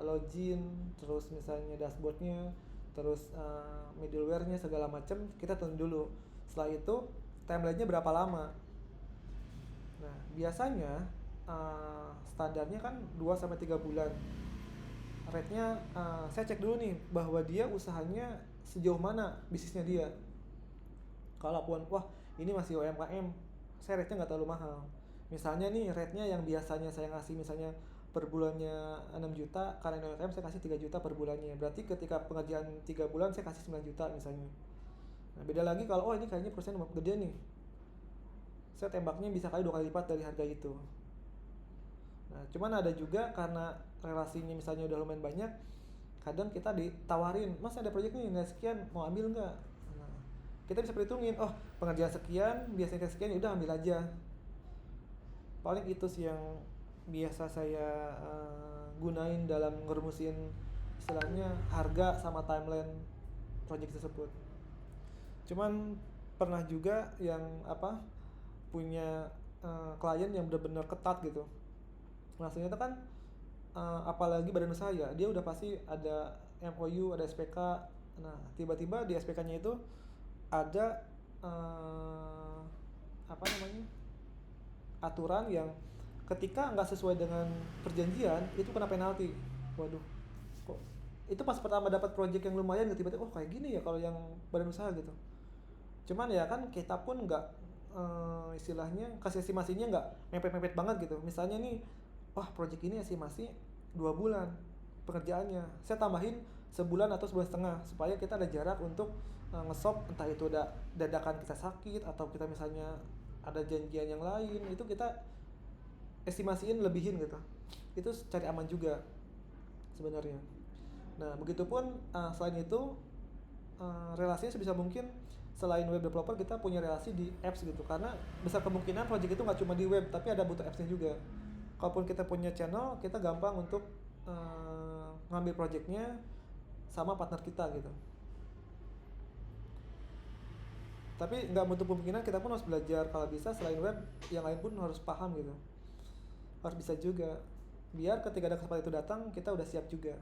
login, terus misalnya dashboardnya, terus middleware-nya segala macam kita tentuin dulu. Setelah itu timeline-nya berapa lama. Nah biasanya standarnya kan 2-3 bulan. Rate-nya saya cek dulu nih bahwa dia usahanya sejauh mana bisnisnya dia. Kalaupun wah ini masih UMKM, saya rate-nya nggak terlalu mahal. Misalnya nih rate-nya yang biasanya saya ngasih misalnya per bulannya 6 juta, karena UMKM saya kasih 3 juta per bulannya. Berarti ketika pengerjaan 3 bulan saya kasih 9 juta misalnya. Nah beda lagi kalau oh ini kayaknya perusahaan gede nih, saya tembaknya bisa kali 2 kali lipat dari harga itu. Nah cuman ada juga karena relasinya misalnya udah lumayan banyak, kadang kita ditawarin, mas ada proyek nih nilai sekian mau ambil nggak. Nah, kita bisa perhitungin oh pengerjaan sekian biasanya sekian, ya udah ambil aja. Paling itu sih yang biasa saya gunain dalam ngerumusin istilahnya harga sama timeline proyek tersebut. Cuman pernah juga yang punya klien yang benar-benar ketat gitu. Maksudnya itu kan apalagi badan usaha ya, dia udah pasti ada MOU, ada SPK. Nah, tiba-tiba di SPK-nya itu ada aturan yang ketika nggak sesuai dengan perjanjian itu kena penalti. Waduh, kok itu pas pertama dapat project yang lumayan gitu, tiba-tiba kayak gini ya kalau yang badan usaha gitu. Cuman ya kan kita pun nggak istilahnya kasih estimasinya nggak mepet-mepet banget gitu. Misalnya nih, project ini estimasi 2 bulan pengerjaannya, saya tambahin sebulan atau sebulan setengah supaya kita ada jarak untuk ngesop, entah itu dadakan kita sakit atau kita misalnya ada janjian yang lain, itu kita estimasiin lebihin gitu. Itu cari aman juga sebenarnya. Nah, begitupun selain itu relasinya sebisa mungkin selain web developer kita punya relasi di apps gitu, karena besar kemungkinan project itu nggak cuma di web tapi ada butuh appsnya juga. Kalaupun kita punya channel, kita gampang untuk ngambil projectnya sama partner kita gitu. Tapi nggak menutup kemungkinan kita pun harus belajar, kalau bisa selain web yang lain pun harus paham gitu, harus bisa juga, biar ketika ada kesempatan itu datang kita udah siap juga.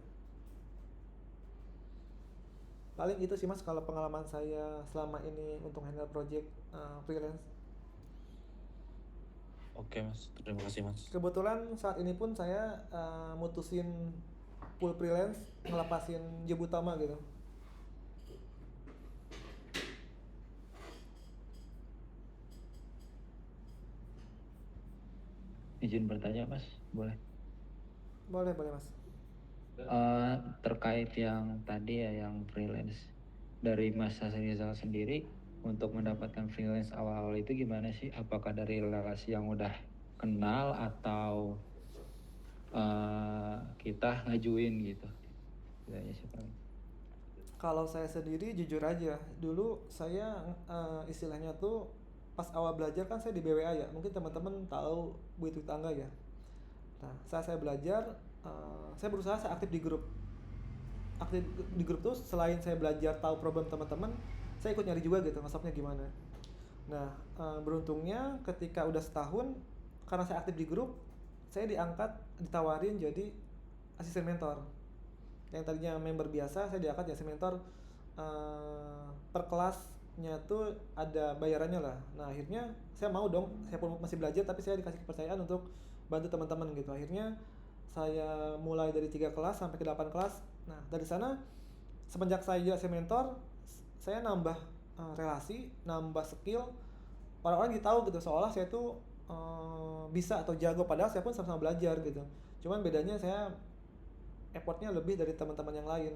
Paling itu sih Mas kalau pengalaman saya selama ini untuk handle project freelance. Oke Mas, terima kasih Mas. Kebetulan saat ini pun saya mutusin full freelance, ngelepasin job utama gitu. Izin bertanya Mas, boleh? Boleh Mas. Terkait yang tadi ya, yang freelance, dari Mas Rizal sendiri untuk mendapatkan freelance awal-awal itu gimana sih? Apakah dari relasi yang udah kenal atau kita ngajuin gitu? Kalau saya sendiri jujur aja, dulu saya istilahnya tuh pas awal belajar kan saya di BWA ya, mungkin teman-teman tahu Bukit Tangga ya. Nah, saat saya belajar, saya berusaha saya aktif di grup. Aktif di grup tuh selain saya belajar tahu problem teman-teman, saya ikut nyari juga gitu ngesopnya gimana. Nah, beruntungnya ketika udah setahun, karena saya aktif di grup, saya diangkat, ditawarin jadi asisten mentor. Yang tadinya member biasa, saya diangkat jadi asisten mentor. Per kelasnya tuh ada bayarannya lah. Nah, akhirnya saya mau dong, saya pun masih belajar tapi saya dikasih kepercayaan untuk bantu teman-teman gitu. Akhirnya saya mulai dari 3 kelas sampai ke 8 kelas. Nah, dari sana semenjak saya jadi asisten mentor, saya nambah relasi, nambah skill. Orang-orang jadi tahu gitu seolah saya tuh bisa atau jago, padahal saya pun sama-sama belajar gitu. Cuman bedanya saya effortnya lebih dari teman-teman yang lain,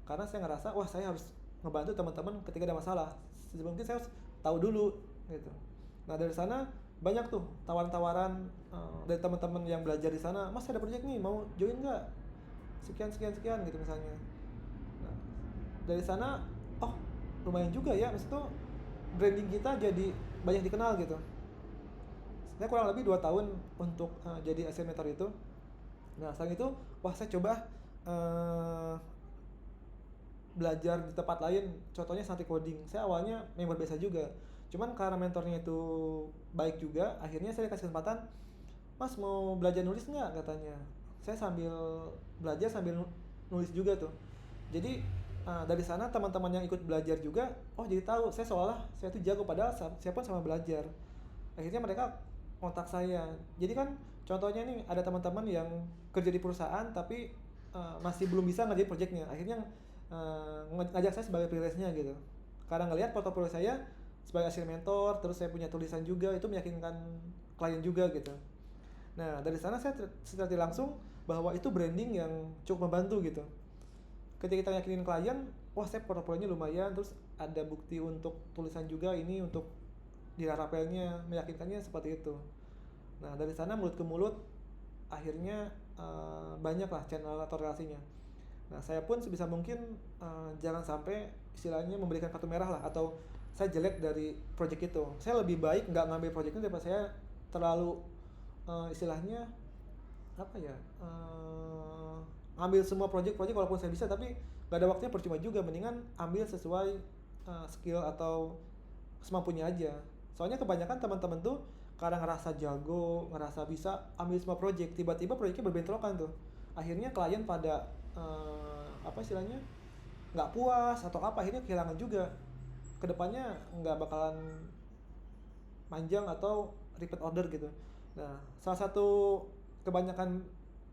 karena saya ngerasa saya harus ngebantu teman-teman ketika ada masalah. Sebelum itu saya harus tahu dulu gitu. Nah, dari sana banyak tuh tawaran-tawaran dari teman-teman yang belajar di sana, Mas ada project nih, mau join nggak? Sekian gitu misalnya. Nah, dari sana lumayan juga ya, maksud tuh branding kita jadi banyak dikenal gitu. Saya kurang lebih 2 tahun untuk jadi asisten mentor itu. Nah, selain itu saya coba belajar di tempat lain, contohnya Santi Coding. Saya awalnya member biasa juga, cuman karena mentornya itu baik juga, akhirnya saya dikasih kesempatan, Mas mau belajar nulis nggak, katanya. Saya sambil belajar sambil nulis juga tuh. Jadi dari sana teman-teman yang ikut belajar juga, jadi tahu saya seolah saya tuh jago, padahal saya pun sama belajar. Akhirnya mereka kontak saya. Jadi kan contohnya nih, ada teman-teman yang kerja di perusahaan tapi masih belum bisa ngerjain projectnya. Akhirnya ngajak saya sebagai freelance-nya gitu. Karena ngelihat portofolio saya sebagai asisten mentor, terus saya punya tulisan juga, itu meyakinkan klien juga gitu. Nah, dari sana saya terlihat langsung bahwa itu branding yang cukup membantu gitu. Ketika kita yakinin klien, saya portofolionya lumayan, terus ada bukti untuk tulisan juga, ini untuk di Laravelnya, meyakinkannya seperti itu. Nah, dari sana mulut ke mulut, akhirnya banyak lah channel atau relasinya. Nah, saya pun sebisa mungkin jangan sampai istilahnya memberikan kartu merah lah, atau saya jelek dari project itu. Saya lebih baik nggak ngambil project itu daripada saya terlalu istilahnya ngambil semua project walaupun saya bisa tapi nggak ada waktunya, percuma juga. Mendingan ambil sesuai skill atau semampunya aja. Soalnya kebanyakan teman-teman tuh karena ngerasa jago, ngerasa bisa ambil semua project, tiba-tiba projectnya berbentrokan tuh. akhirnya klien pada apa istilahnya nggak puas atau apa, akhirnya kehilangan juga, kedepannya nggak bakalan panjang atau repeat order gitu. Nah, salah satu kebanyakan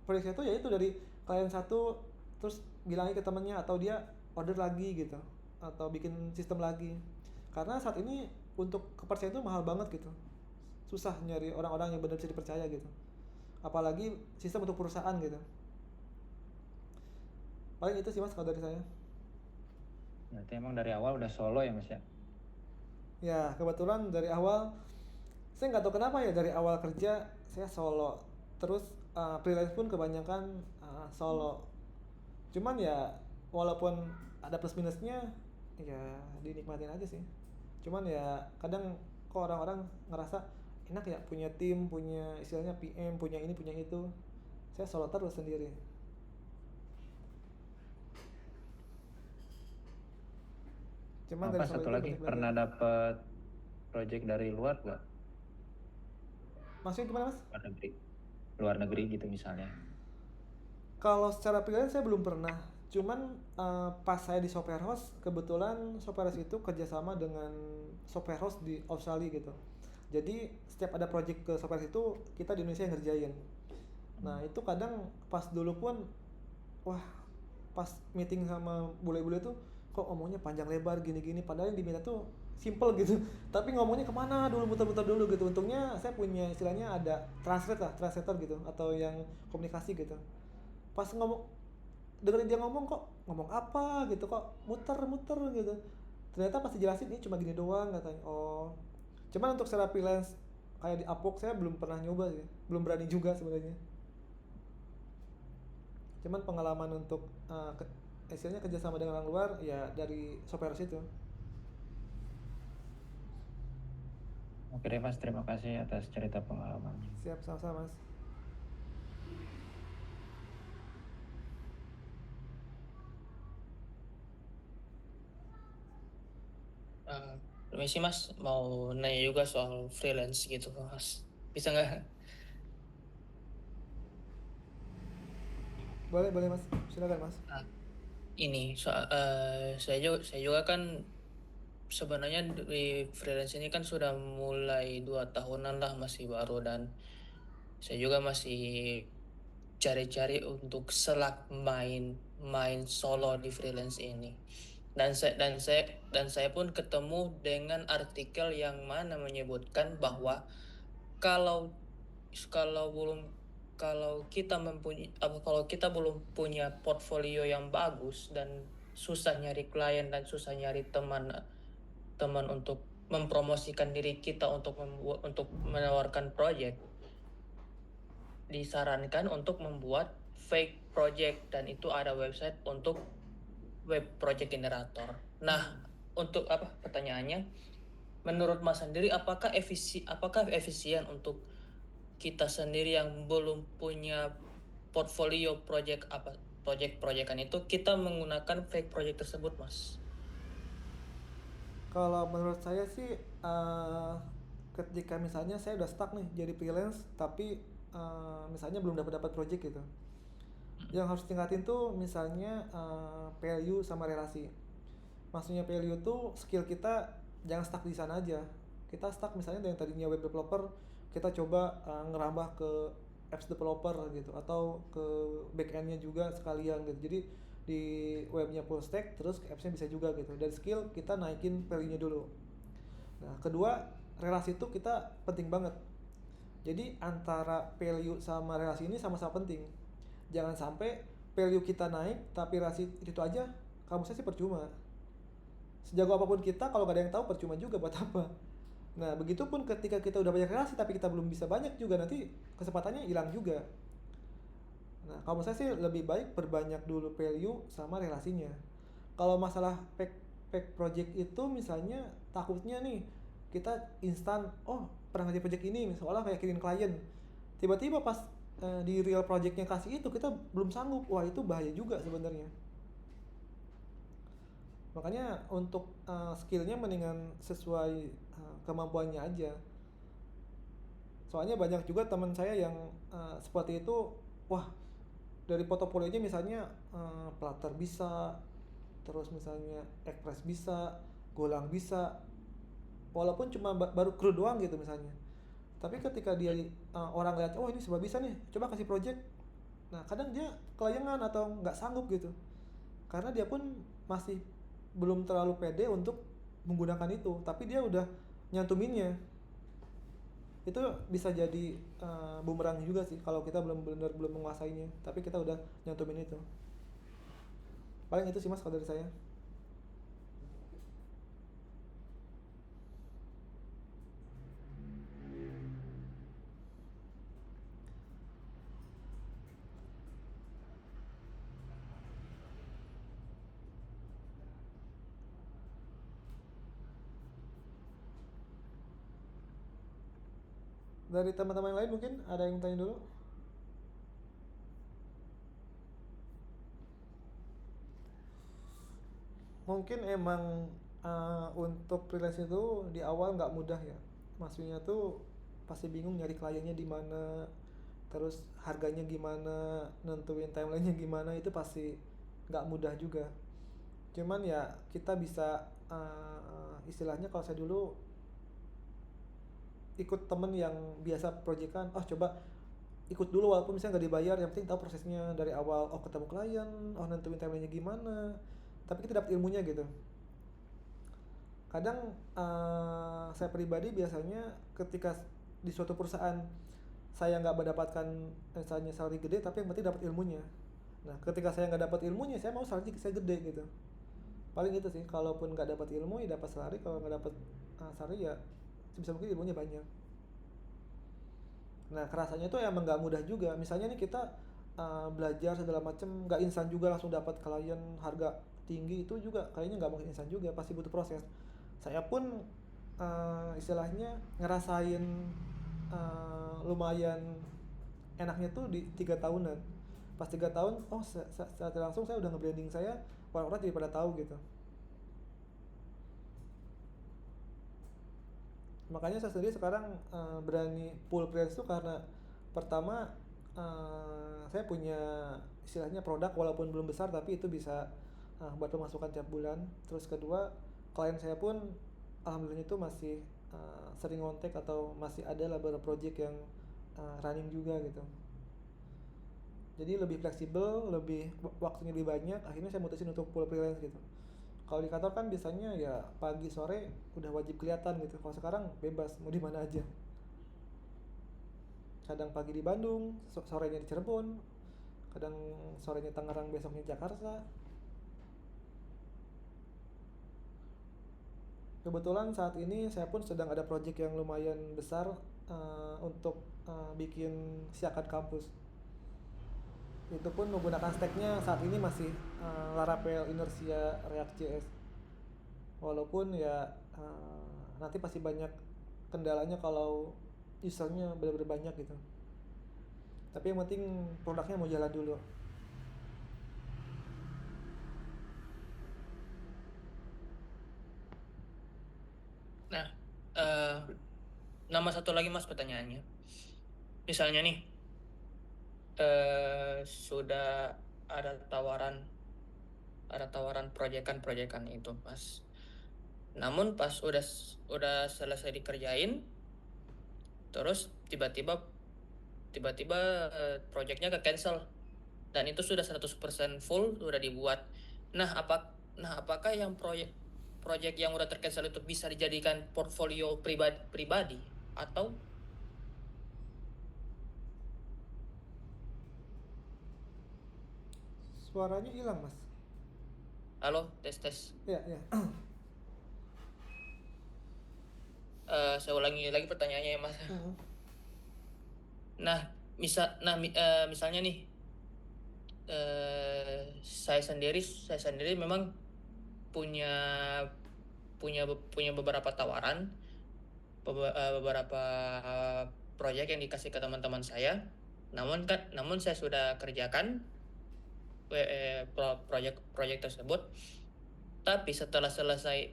proyek itu yaitu dari klien satu terus bilangnya ke temennya atau dia order lagi gitu atau bikin sistem lagi, karena saat ini untuk kepercayaan itu mahal banget gitu, susah nyari orang-orang yang benar bisa dipercaya gitu, apalagi sistem untuk perusahaan gitu. Paling itu sih mas kalau dari saya. Berarti emang dari awal udah solo ya mas ya? Ya kebetulan dari awal saya nggak tahu kenapa ya, dari awal kerja saya solo, terus freelance pun kebanyakan solo. Cuman ya walaupun ada plus minusnya ya dinikmatin aja sih. Cuman ya kadang kok orang-orang ngerasa enak ya punya tim, punya istilahnya PM, punya ini punya itu. Saya solo terus sendiri. Cuman Apa satu lagi pernah dapet project dari luar gak? Maksudnya gimana mas? Luar negeri gitu misalnya. Kalau secara freelance saya belum pernah. Cuman pas saya di Software House, kebetulan Software House itu kerjasama dengan Software House di Australia gitu. Jadi setiap ada project ke Software House itu kita di Indonesia yang ngerjain. Nah itu kadang pas dulu pun, wah pas meeting sama bule-bule tuh kok ngomongnya panjang lebar gini-gini, padahal yang diminta tuh simple gitu. Tapi ngomongnya kemana dulu, muter-muter dulu gitu. Untungnya saya punya istilahnya ada translator gitu, atau yang komunikasi gitu. Pas dengerin dia ngomong kok ngomong apa gitu, kok muter-muter gitu. Ternyata pas dijelasin ini cuma gini doang katanya. Oh. Cuman untuk secara freelance kayak di Upwork saya belum pernah nyoba sih. Belum berani juga sebenarnya. Cuman pengalaman untuk istilahnya kerjasama dengan orang luar ya dari Software itu. Oke deh mas, terima kasih atas cerita pengalamannya. Siap, sama-sama mas. Permisi mas, mau nanya juga soal freelance gitu mas, bisa nggak? Boleh mas, silakan mas. Ini saya juga kan sebenarnya di freelance ini kan sudah mulai 2 tahunan lah, masih baru, dan saya juga masih cari-cari untuk selak main solo di freelance ini. Dan saya pun ketemu dengan artikel yang mana menyebutkan bahwa kalau kita belum punya portfolio yang bagus dan susah nyari klien dan susah nyari teman untuk mempromosikan diri kita untuk menawarkan project, disarankan untuk membuat fake project, dan itu ada website untuk web project generator. Nah, untuk pertanyaannya, menurut Mas sendiri apakah efisien untuk kita sendiri yang belum punya portfolio project-projectan itu kita menggunakan fake project tersebut, Mas? Kalau menurut saya sih ketika misalnya saya udah stuck nih jadi freelance tapi misalnya belum dapat project gitu. Yang harus tingkatin tuh misalnya value sama relasi. Maksudnya value tuh skill kita jangan stuck di sana aja. Kita stuck misalnya yang tadinya web developer, kita coba ngerambah ke apps developer gitu, atau ke backendnya juga sekalian gitu. Jadi di webnya full stack terus ke appsnya bisa juga gitu. Dari skill kita naikin value-nya dulu. Nah kedua, relasi itu kita penting banget. Jadi antara value sama relasi ini sama-sama penting. Jangan sampai value kita naik tapi relasi itu aja, kamu saya sih percuma. Sejago apapun kita kalau gak ada yang tahu percuma juga, buat apa. Nah begitupun ketika kita udah banyak relasi tapi kita belum bisa banyak juga, nanti kesempatannya hilang juga. Nah kalau saya sih lebih baik perbanyak dulu value sama relasinya. Kalau masalah fake project itu misalnya takutnya nih kita instan, oh pernah ngerjain project ini misalnya kayak kirim klien, tiba-tiba pas di real projectnya kasih itu kita belum sanggup, wah itu bahaya juga sebenarnya. Makanya untuk skillnya mendingan sesuai kemampuannya aja. Soalnya banyak juga teman saya yang seperti itu, wah dari portofolionya misalnya Flutter bisa, terus misalnya Express bisa, Golang bisa, walaupun cuma baru crew doang gitu misalnya. Tapi ketika dia orang lihat, oh ini serba bisa nih, coba kasih project. Nah kadang dia kelayangan atau nggak sanggup gitu, karena dia pun masih belum terlalu pede untuk menggunakan itu, tapi dia udah nyantuminnya. Itu bisa jadi bumerang juga sih kalau kita belum menguasainya, tapi kita udah nyantumin itu. Paling itu sih mas kalau dari saya. Dari teman-teman lain mungkin ada yang tanya dulu? Mungkin emang untuk freelance itu di awal nggak mudah ya. Maksudnya tuh pasti bingung nyari kliennya di mana, terus harganya gimana, nentuin timelinenya gimana, itu pasti nggak mudah juga. Cuman ya kita bisa istilahnya kalau saya dulu ikut temen yang biasa proyekan, oh coba ikut dulu walaupun misalnya nggak dibayar, yang penting tahu prosesnya dari awal, oh ketemu klien, oh nentuin timelinenya gimana, tapi kita dapat ilmunya gitu. Kadang saya pribadi biasanya ketika di suatu perusahaan saya nggak mendapatkan misalnya salary gede, tapi yang penting dapat ilmunya. Nah ketika saya nggak dapat ilmunya, saya mau salary saya gede gitu. Paling itu sih, kalaupun nggak dapat ilmu ya dapat salary, kalau nggak dapat salary ya sebisa mungkin ilmunya banyak. Nah kerasanya itu emang nggak mudah juga. Misalnya nih kita belajar segala macem, nggak instan juga langsung dapat klien harga tinggi, itu juga kayaknya nggak mungkin instan juga, pasti butuh proses. Saya pun istilahnya ngerasain lumayan enaknya tuh di 3 tahunan. Pas 3 tahun, oh secara langsung saya udah nge-branding saya, orang-orang jadi pada tahu gitu. Makanya saya sendiri sekarang berani full freelance tuh karena pertama saya punya istilahnya produk walaupun belum besar, tapi itu bisa buat pemasukan tiap bulan. Terus kedua, klien saya pun alhamdulillah itu masih sering ngontek atau masih ada lah beberapa project yang running juga gitu. Jadi lebih fleksibel, waktunya lebih banyak. Akhirnya saya mutusin untuk full freelance gitu. Kalau di kantor kan biasanya ya pagi sore udah wajib kelihatan gitu. Kalau sekarang bebas, mau di mana aja. Kadang pagi di Bandung, sorenya di Cirebon, kadang sorenya Tangerang, besoknya Jakarta. Kebetulan saat ini saya pun sedang ada project yang lumayan besar untuk bikin siakan kampus. Itu pun menggunakan stacknya saat ini masih Laravel, Inertia, React.js. Walaupun ya nanti pasti banyak kendalanya kalau usernya benar-benar banyak gitu. Tapi yang penting produknya mau jalan dulu. Nah, nama satu lagi mas pertanyaannya. Misalnya nih, sudah ada tawaran proyekan itu mas. Namun pas udah selesai dikerjain, terus tiba-tiba proyeknya ke cancel dan itu sudah 100% full sudah dibuat. Nah, apakah yang proyek yang udah tercancel itu bisa dijadikan portfolio pribadi atau Suaranya hilang mas. halo tes Ya. Saya ulangi lagi pertanyaannya ya mas. Nah misalnya nih saya sendiri memang punya beberapa tawaran, beberapa proyek yang dikasih ke teman-teman saya, namun saya sudah kerjakan proyek tersebut, tapi setelah selesai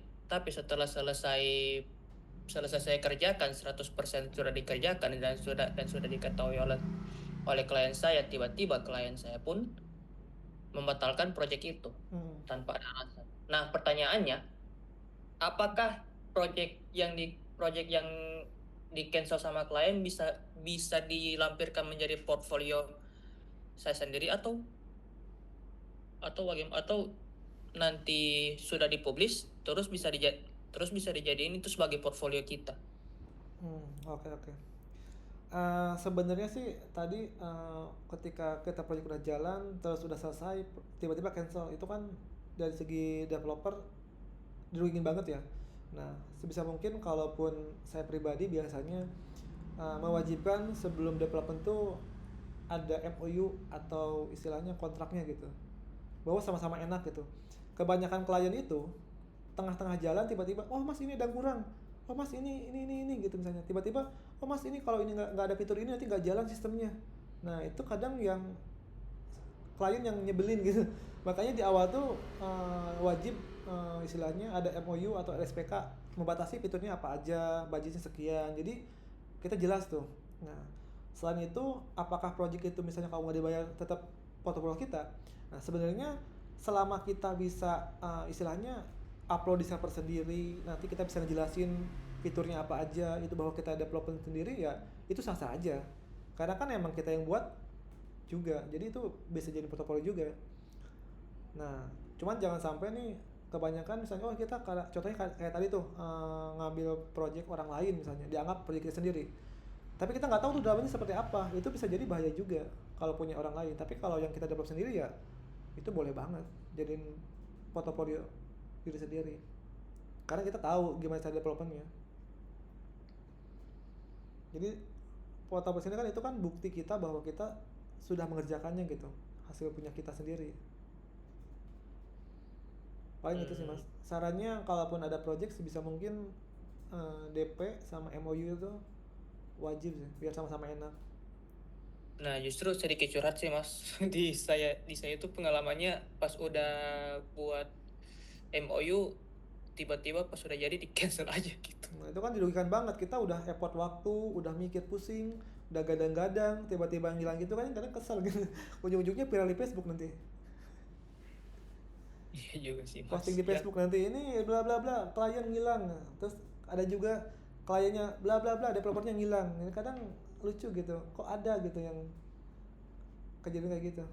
saya kerjakan 100% sudah dikerjakan dan sudah diketahui oleh oleh klien saya, tiba-tiba klien saya pun membatalkan proyek itu tanpa ada alasan. Nah, pertanyaannya, apakah proyek yang di cancel sama klien bisa dilampirkan menjadi portfolio saya sendiri atau nanti sudah dipublish terus bisa dijadiin itu sebagai portfolio kita. Oke. Sebenarnya sih tadi ketika kita proyek udah jalan terus udah selesai tiba-tiba cancel, itu kan dari segi developer dirugiin banget ya. Nah, sebisa mungkin kalaupun saya pribadi biasanya mewajibkan sebelum development tuh ada MOU atau istilahnya kontraknya gitu, bahwa sama-sama enak gitu. Kebanyakan klien itu tengah-tengah jalan tiba-tiba, oh mas ini ada kurang, oh mas ini gitu misalnya, tiba-tiba oh mas ini kalau ini nggak ada fitur ini nanti nggak jalan sistemnya. Nah itu kadang yang klien yang nyebelin gitu. Makanya di awal tuh wajib istilahnya ada MOU atau SPK membatasi fiturnya apa aja, budgetnya sekian, jadi kita jelas tuh. Nah selain itu apakah project itu misalnya kalau nggak dibayar tetap portofolio kita. Nah sebenarnya selama kita bisa istilahnya upload di server sendiri, nanti kita bisa ngejelasin fiturnya apa aja, itu bahwa kita development sendiri, ya itu sah-sah aja. Karena kan emang kita yang buat juga, jadi itu bisa jadi portofolio juga. Nah, cuman jangan sampai nih kebanyakan misalnya kita contohnya kayak tadi tuh ngambil project orang lain misalnya, dianggap project kita sendiri. Tapi kita nggak tahu tuh dalamnya seperti apa, itu bisa jadi bahaya juga kalau punya orang lain. Tapi kalau yang kita develop sendiri ya itu boleh banget jadiin portofolio diri sendiri, karena kita tahu gimana cara developmentnya. Jadi portofolio ini kan itu kan bukti kita bahwa kita sudah mengerjakannya gitu, hasil punya kita sendiri. Paling itu sih mas, sarannya kalaupun ada project sebisa mungkin DP sama MOU itu wajib sih, biar sama-sama enak. Nah justru sedikit curhat sih mas, di saya itu pengalamannya pas udah buat MOU tiba-tiba pas udah jadi di cancel aja gitu. Nah itu kan dirugikan banget, kita udah effort waktu, udah mikir pusing, udah gadang-gadang, tiba-tiba ngilang gitu kan kadang kesel gitu. Ujung-ujungnya viral di Facebook nanti. Iya juga sih mas. Posting di Facebook nanti ini bla bla bla, klien ngilang. Terus ada juga kliennya bla bla bla, developernya ngilang. Ini kadang lucu gitu, kok ada gitu yang kejadian kayak gitu.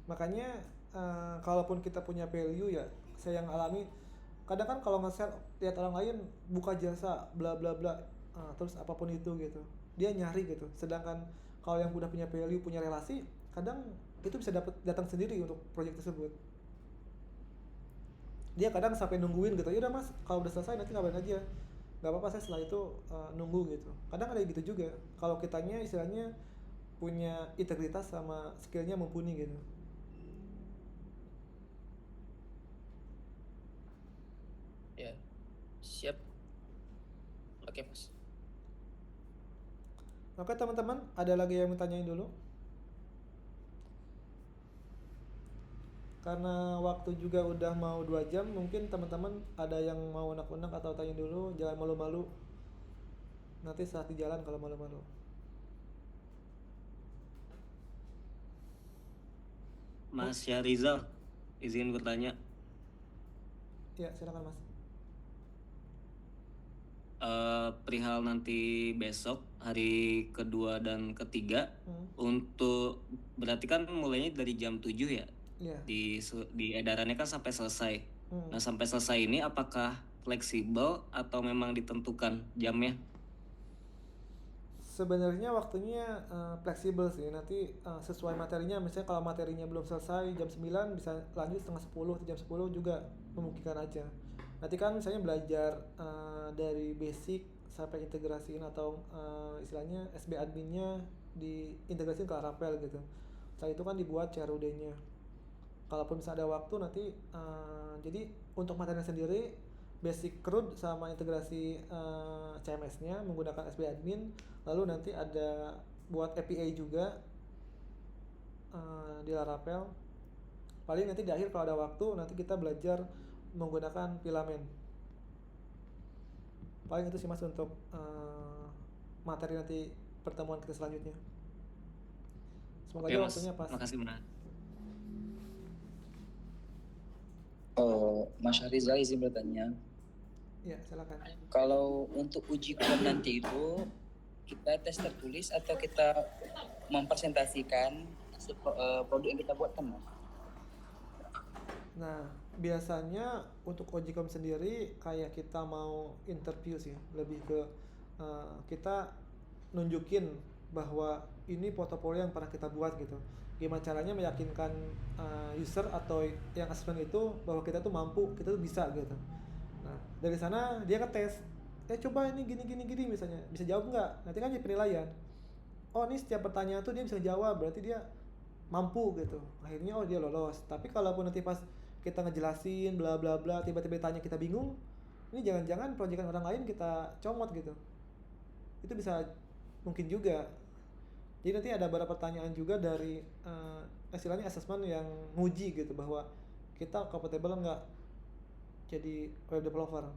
Makanya kalaupun kita punya value ya, saya yang alami kadang kan kalau nge-share lihat orang lain buka jasa bla bla bla, terus apapun itu gitu, dia nyari gitu. Sedangkan kalau yang udah punya value, punya relasi, kadang itu bisa datang sendiri untuk proyek tersebut. Dia kadang sampai nungguin gitu, ya udah mas kalau udah selesai nanti ngabarin aja, nggak apa-apa saya setelah itu nunggu gitu. Kadang ada gitu juga kalau kitanya istilahnya punya integritas sama skillnya mumpuni gitu. Ya siap. Oke mas. Oke teman-teman, ada lagi yang mau tanyain dulu? Karena waktu juga udah mau 2 jam, mungkin teman-teman ada yang mau unek-unek atau tanya dulu, jangan malu-malu. Nanti saat di jalan kalau malu-malu. Mas Syahrizal, izin bertanya. Ya, silakan Mas. Perihal nanti besok hari kedua dan ketiga, untuk berarti kan mulainya dari jam 7 ya? Iya. Di edarannya kan sampai selesai. Nah sampai selesai ini apakah fleksibel atau memang ditentukan jamnya? Sebenarnya waktunya fleksibel sih, nanti sesuai materinya. Misalnya kalau materinya belum selesai jam 9 bisa lanjut setengah 10 atau jam 10 juga memungkinkan aja. Nanti kan misalnya belajar dari basic sampai integrasiin atau istilahnya SB adminnya diintegrasiin ke Laravel gitu. Setelah itu kan dibuat CRUD-nya. Kalaupun bisa ada waktu nanti jadi untuk materinya sendiri basic CRUD sama integrasi CMS-nya menggunakan SB admin, lalu nanti ada buat API juga di Laravel. Paling nanti di akhir kalau ada waktu nanti kita belajar menggunakan filament. Paling itu sih mas untuk materi nanti pertemuan kita selanjutnya. Semoga Oke aja mas, waktunya pas. makasih benar. Mas Rizal izin bertanya. Ya, silakan. Kalau untuk uji kom nanti itu kita tes tertulis atau kita mempresentasikan produk yang kita buatkan, Mas? Nah, biasanya untuk Ojicom sendiri kayak kita mau interview sih, lebih ke kita nunjukin bahwa ini portofolio yang pernah kita buat gitu. Gimana caranya meyakinkan user atau yang asesmen itu bahwa kita tuh mampu, kita tuh bisa gitu. Nah, dari sana dia ngetes, coba ini gini misalnya, bisa jawab nggak? Nanti kan jadi penilaian. Oh, ini setiap pertanyaan tuh dia bisa jawab, berarti dia mampu gitu. Akhirnya dia lolos. Tapi kalaupun nanti pas kita ngejelasin bla bla bla, tiba-tiba tanya kita bingung, ini jangan-jangan proyekan orang lain kita comot gitu. Itu bisa mungkin juga. Jadi nanti ada beberapa pertanyaan juga dari istilahnya asesmen yang nguji gitu, bahwa kita compatible nggak jadi web developer.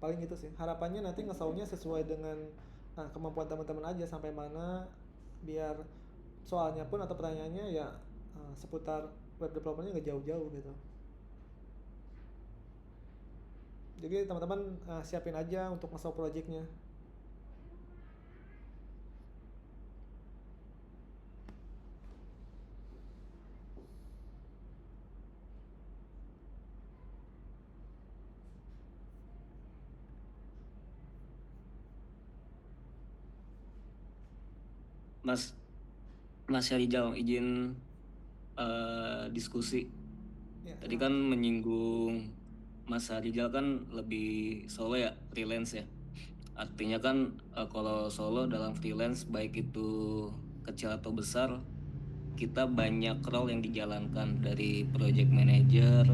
Paling itu sih, harapannya nanti nge-soundnya sesuai dengan kemampuan teman-teman aja sampai mana, biar soalnya pun atau pertanyaannya ya seputar web developernya nggak jauh-jauh gitu. Jadi teman-teman siapin aja untuk nge-sound projectnya. Mas Syarijal, izin diskusi. Ya, Tadi kan menyinggung Mas Syarijal kan lebih solo ya, freelance ya. Artinya kan kalau solo dalam freelance baik itu kecil atau besar, kita banyak role yang dijalankan, dari project manager,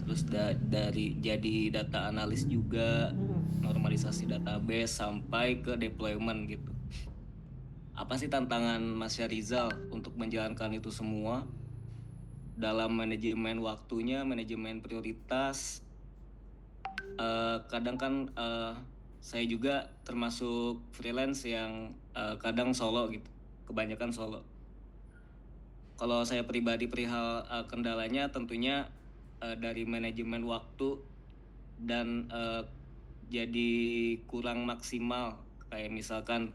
terus dari jadi data analis juga, normalisasi database sampai ke deployment gitu. Apa sih tantangan Mas Syarizal untuk menjalankan itu semua dalam manajemen waktunya, manajemen prioritas? Kadang kan saya juga termasuk freelance yang kadang solo gitu, kebanyakan solo. Kalau saya pribadi perihal kendalanya tentunya dari manajemen waktu dan jadi kurang maksimal. Kayak misalkan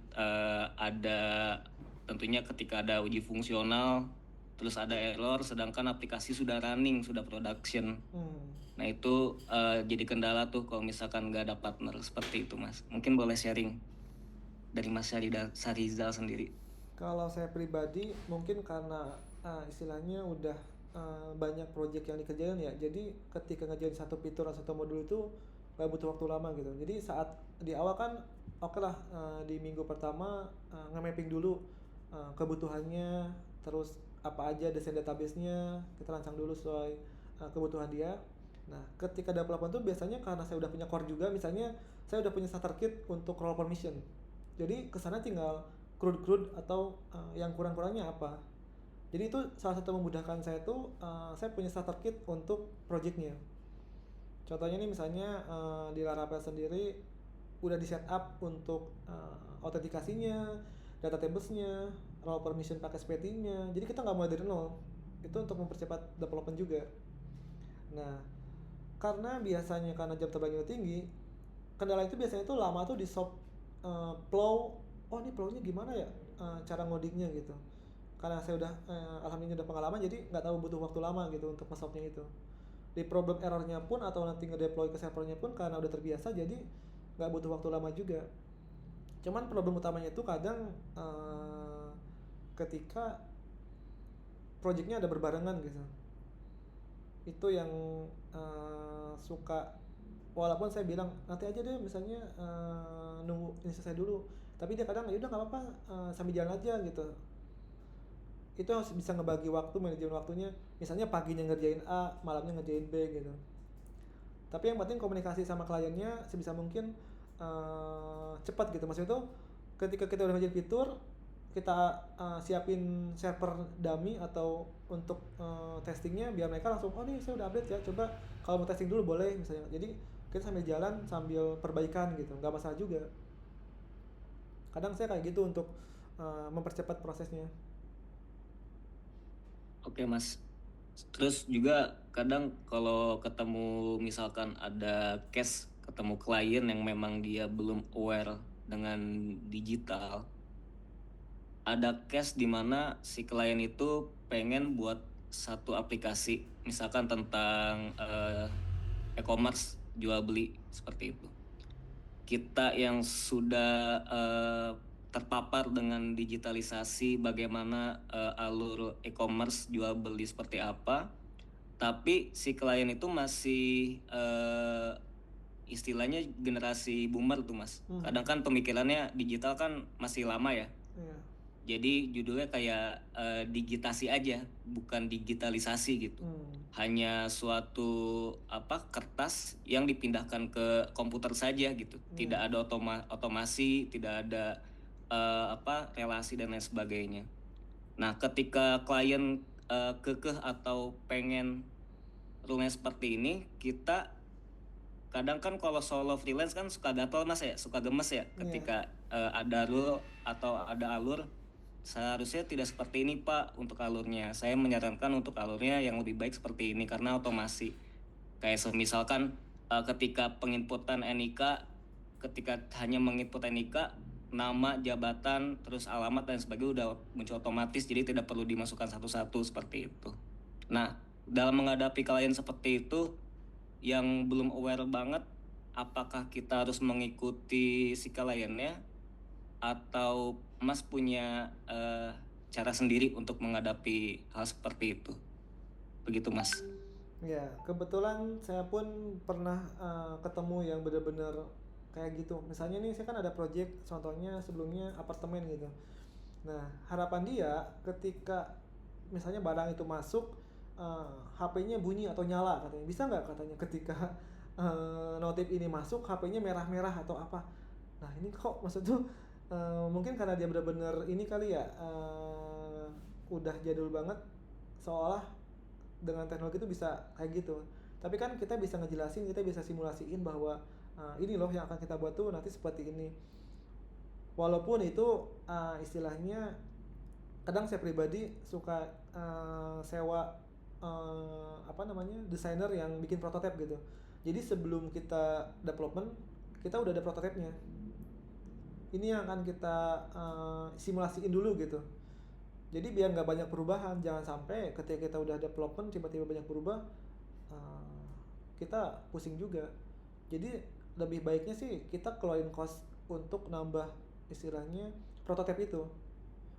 ada tentunya ketika ada uji fungsional terus ada error sedangkan aplikasi sudah running, sudah production. Nah itu jadi kendala tuh kalau misalkan nggak ada partner seperti itu, Mas. Mungkin boleh sharing dari Mas Syarizal sendiri. Kalau saya pribadi mungkin karena istilahnya udah banyak project yang dikerjain ya, jadi ketika ngerjain satu fitur atau satu modul itu gak butuh waktu lama gitu. Jadi saat di awal kan oke lah, di minggu pertama nge-mapping dulu kebutuhannya, terus apa aja desain database-nya kita rancang dulu sesuai kebutuhan dia. Nah ketika development tuh biasanya karena saya udah punya core juga, misalnya saya udah punya starter kit untuk role permission, jadi kesana tinggal CRUD atau yang kurang-kurangnya apa. Jadi itu salah satu memudahkan saya tuh, saya punya starter kit untuk projectnya. Contohnya nih misalnya di Laravel sendiri udah di setup untuk autentikasinya, data tables-nya, role permission pakai SPT-nya. Jadi kita nggak mulai dari nol. Itu untuk mempercepat development juga. Nah, karena biasanya karena jam terbangnya tinggi, kendala itu biasanya tuh lama tuh di shop plow. Oh ini plownya gimana ya cara ngodingnya gitu. Karena saya udah alhamdulillah udah pengalaman, jadi nggak tahu butuh waktu lama gitu untuk nge-shopnya itu. Di problem errornya pun atau nanti ngedeploy ke servernya pun karena udah terbiasa, jadi nggak butuh waktu lama juga. Cuman problem utamanya itu kadang ketika projectnya ada berbarengan gitu. Itu yang suka, walaupun saya bilang nanti aja deh misalnya nunggu ini selesai dulu, tapi dia kadang ya udah nggak apa-apa, sambil jalan aja gitu. Itu harus bisa ngebagi waktu, manajemen waktunya, misalnya paginya ngerjain A, malamnya ngerjain B gitu. Tapi yang penting komunikasi sama kliennya sebisa mungkin cepat gitu. Maksudnya itu ketika kita udah ngerjain fitur, kita siapin server dummy atau untuk testingnya, biar mereka langsung oh nih saya udah update ya, coba kalau mau testing dulu boleh misalnya. Jadi kita sambil jalan sambil perbaikan gitu, nggak masalah juga. Kadang saya kayak gitu untuk mempercepat prosesnya. Oke Mas. Terus juga kadang kalau ketemu misalkan ada case, ketemu klien yang memang dia belum aware dengan digital, ada case di mana si klien itu pengen buat satu aplikasi misalkan tentang e-commerce, jual beli seperti itu. Kita yang sudah terpapar dengan digitalisasi bagaimana alur e-commerce jual beli seperti apa, tapi si klien itu masih istilahnya generasi boomer tuh Mas. Kadang kan pemikirannya digital kan masih lama ya. Jadi judulnya kayak digitasi aja, bukan digitalisasi gitu. Hanya suatu kertas yang dipindahkan ke komputer saja gitu. Tidak ada otomasi, tidak ada relasi dan lain sebagainya. Nah, ketika klien kekeh atau pengen rule seperti ini, kita kadang kan kalau solo freelance kan suka gatel Mas ya, suka gemes ya ketika ada rule atau ada alur. Seharusnya tidak seperti ini Pak untuk alurnya. Saya menyarankan untuk alurnya yang lebih baik seperti ini karena otomasi. Kayak misalkan ketika penginputan NIK, ketika hanya menginput NIK, nama, jabatan, terus alamat dan sebagainya udah muncul otomatis, jadi tidak perlu dimasukkan satu-satu seperti itu. Nah, dalam menghadapi klien seperti itu yang belum aware banget, apakah kita harus mengikuti si kliennya atau Mas punya cara sendiri untuk menghadapi hal seperti itu? Begitu Mas. Ya, kebetulan saya pun pernah ketemu yang benar-benar kayak gitu. Misalnya nih, saya kan ada project, contohnya sebelumnya apartemen gitu. Nah, harapan dia ketika misalnya barang itu masuk, HP-nya bunyi atau nyala katanya. Bisa nggak katanya ketika notif ini masuk, HP-nya merah-merah atau apa? Nah, ini kok maksud tuh mungkin karena dia benar-benar ini kali ya, udah jadul banget, seolah dengan teknologi itu bisa kayak gitu. Tapi kan kita bisa ngejelasin, kita bisa simulasiin bahwa ini loh yang akan kita buat tuh nanti seperti ini. Walaupun itu istilahnya kadang saya pribadi suka sewa desainer yang bikin prototipe gitu. Jadi sebelum kita development, kita udah ada prototipenya. Ini yang akan kita simulasiin dulu gitu. Jadi biar nggak banyak perubahan, jangan sampai ketika kita udah development tiba-tiba banyak berubah, kita pusing juga. Jadi lebih baiknya sih kita keluarin cost untuk nambah istilahnya prototipe itu,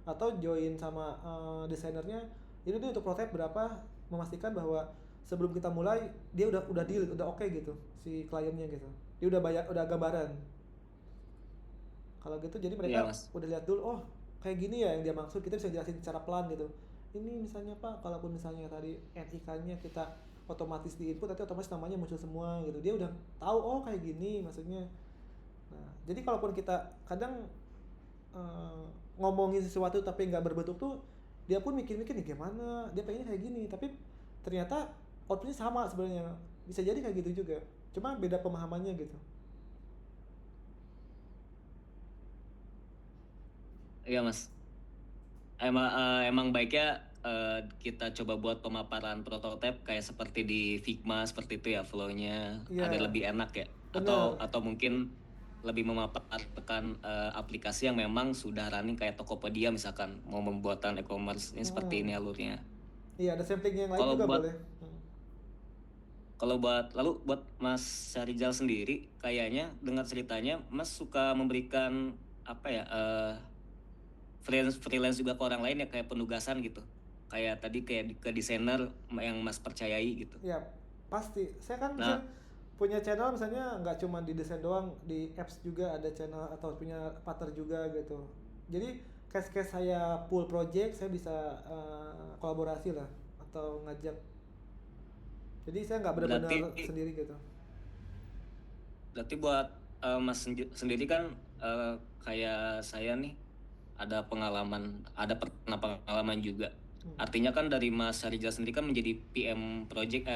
atau join sama desainernya. Ini tuh untuk prototipe berapa, memastikan bahwa sebelum kita mulai dia udah deal, udah oke gitu si kliennya gitu. Dia udah bayar, udah gambaran. Kalau gitu jadi mereka udah lihat dulu, oh kayak gini ya yang dia maksud, kita bisa jelasin secara pelan gitu. Ini misalnya Pak, kalaupun misalnya tadi NIK-nya kita otomatis di input, nanti otomatis namanya muncul semua gitu. Dia udah tahu, oh kayak gini maksudnya. Nah, jadi kalaupun kita kadang ngomongin sesuatu tapi nggak berbentuk tuh, dia pun mikir-mikir nih gimana, dia pengennya kayak gini, tapi ternyata outputnya sama sebenarnya. Bisa jadi kayak gitu juga, cuma beda pemahamannya gitu. Iya Mas, emang baiknya kita coba buat pemaparan prototipe kayak seperti di Figma seperti itu ya, flow-nya agar lebih enak ya. Atau mungkin lebih memaparkan aplikasi yang memang sudah running kayak Tokopedia misalkan, mau membuatan e-commerce ini seperti ini alurnya. Iya, ada sampling yang lain juga boleh. Kalau buat Mas Syarizal sendiri, kayaknya dengar ceritanya Mas suka memberikan freelance juga ke orang lain ya, kayak penugasan gitu. Kayak tadi kayak ke desainer yang Mas percayai gitu. Ya, pasti. Saya kan punya channel misalnya nggak cuma di desain doang, di apps juga ada channel atau punya partner juga gitu. Jadi case-case saya full project, saya bisa kolaborasi lah atau ngajak. Jadi saya nggak benar-benar sendiri gitu. Berarti buat Mas sendiri kan kayak saya nih ada pengalaman juga. Artinya kan dari Mas Syarizal sendiri kan menjadi PM project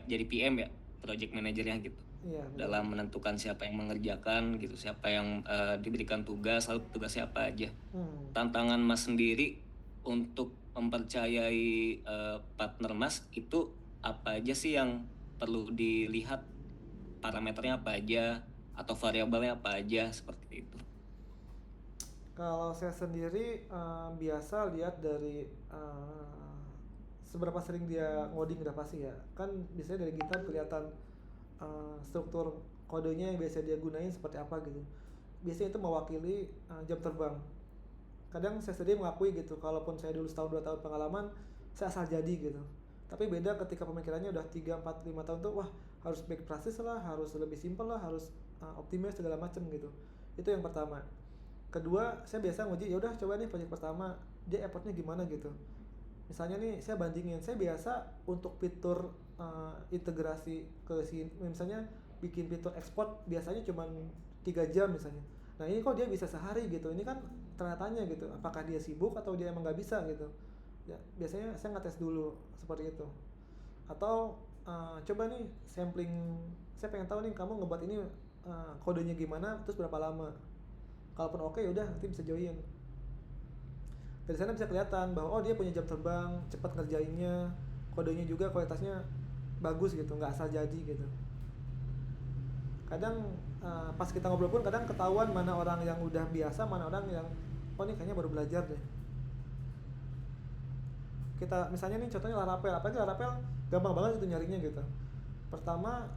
jadi PM ya, project manajernya gitu. Iya, betul. dalam menentukan siapa yang mengerjakan gitu, siapa yang diberikan tugas, lalu tugasnya apa aja. Tantangan Mas sendiri untuk mempercayai partner Mas itu apa aja sih yang perlu dilihat, parameternya apa aja atau variabelnya apa aja seperti itu? Kalau saya sendiri biasa lihat dari seberapa sering dia ngoding udah pasti ya. Kan biasanya dari GitHub kelihatan struktur kodenya yang biasa dia gunain seperti apa gitu. Biasanya itu mewakili jam terbang. Kadang saya sendiri mengakui gitu, kalaupun saya dulu setahun 2 tahun pengalaman, saya asal jadi gitu. Tapi beda ketika pemikirannya udah 3, 4, 5 tahun tuh, wah harus back process lah, harus lebih simple lah, harus optimal segala macam gitu. Itu yang pertama. Kedua, saya biasa nguji, ya udah coba nih project pertama, dia effortnya gimana gitu. Misalnya nih, saya bandingin, saya biasa untuk fitur integrasi ke sini, misalnya bikin fitur export biasanya cuma 3 jam misalnya. Nah ini kok dia bisa sehari gitu, ini kan tanya gitu, apakah dia sibuk atau dia emang nggak bisa gitu. Ya, biasanya saya ngetes dulu seperti itu. Atau coba nih sampling, saya pengen tahu nih kamu ngebuat ini kodenya gimana, terus berapa lama. Kalaupun oke, yaudah nanti bisa join. Dari sana bisa kelihatan bahwa oh dia punya jam terbang, cepat ngerjainnya, kodenya juga kualitasnya bagus gitu, nggak asal jadi gitu. Kadang pas kita ngobrol pun kadang ketahuan mana orang yang udah biasa, mana orang yang oh ini kayaknya baru belajar deh. Kita misalnya nih contohnya Laravel, apa aja Laravel gampang banget itu nyarinya gitu. Pertama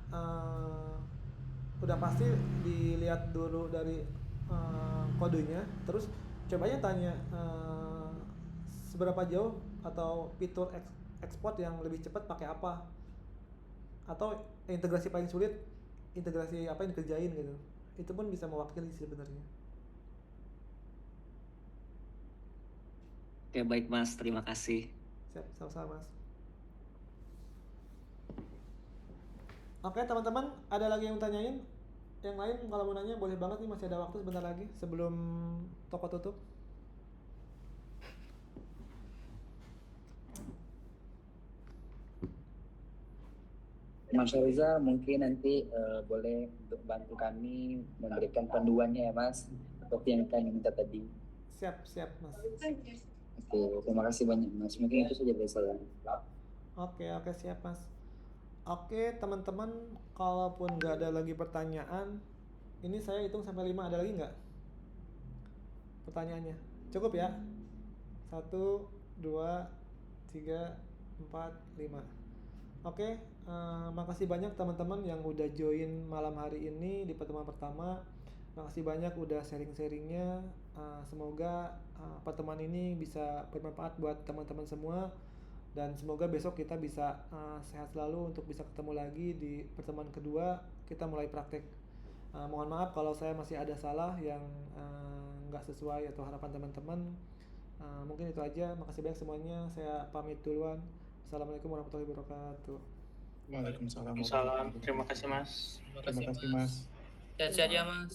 udah pasti dilihat dulu dari kodenya, terus coba aja tanya seberapa jauh atau fitur export yang lebih cepat pakai apa, atau integrasi paling sulit integrasi apa yang dikerjain gitu. Itu pun bisa mewakili sebenarnya. Oke, baik Mas, terima kasih. Siap, sama-sama Mas. Oke teman-teman, ada lagi yang tanyain? Yang lain kalau mau nanya boleh banget nih, masih ada waktu sebentar lagi sebelum toko tutup. Mas Riza mungkin nanti boleh untuk bantu kami memberikan panduannya ya Mas, seperti yang kami minta tadi. Siap Mas. Oke, terima kasih banyak Mas. Mungkin itu saja dari saya. Oke, siap Mas. Oke teman-teman, kalaupun nggak ada lagi pertanyaan, ini saya hitung sampai 5, ada lagi nggak pertanyaannya? Cukup ya? 1, 2, 3, 4, 5. Oke, makasih banyak teman-teman yang udah join malam hari ini di pertemuan pertama. Makasih banyak udah sharing-sharingnya. Semoga pertemuan ini bisa bermanfaat buat teman-teman semua. Dan semoga besok kita bisa sehat selalu untuk bisa ketemu lagi di pertemuan kedua. Kita mulai praktek. Mohon maaf kalau saya masih ada salah yang nggak sesuai atau harapan teman-teman. Mungkin itu aja. Makasih banyak semuanya. Saya pamit duluan. Assalamualaikum warahmatullahi wabarakatuh. Waalaikumsalam. Waalaikumsalam. Terima kasih Mas. Terima kasih Mas. Sehat-sehat ya Mas.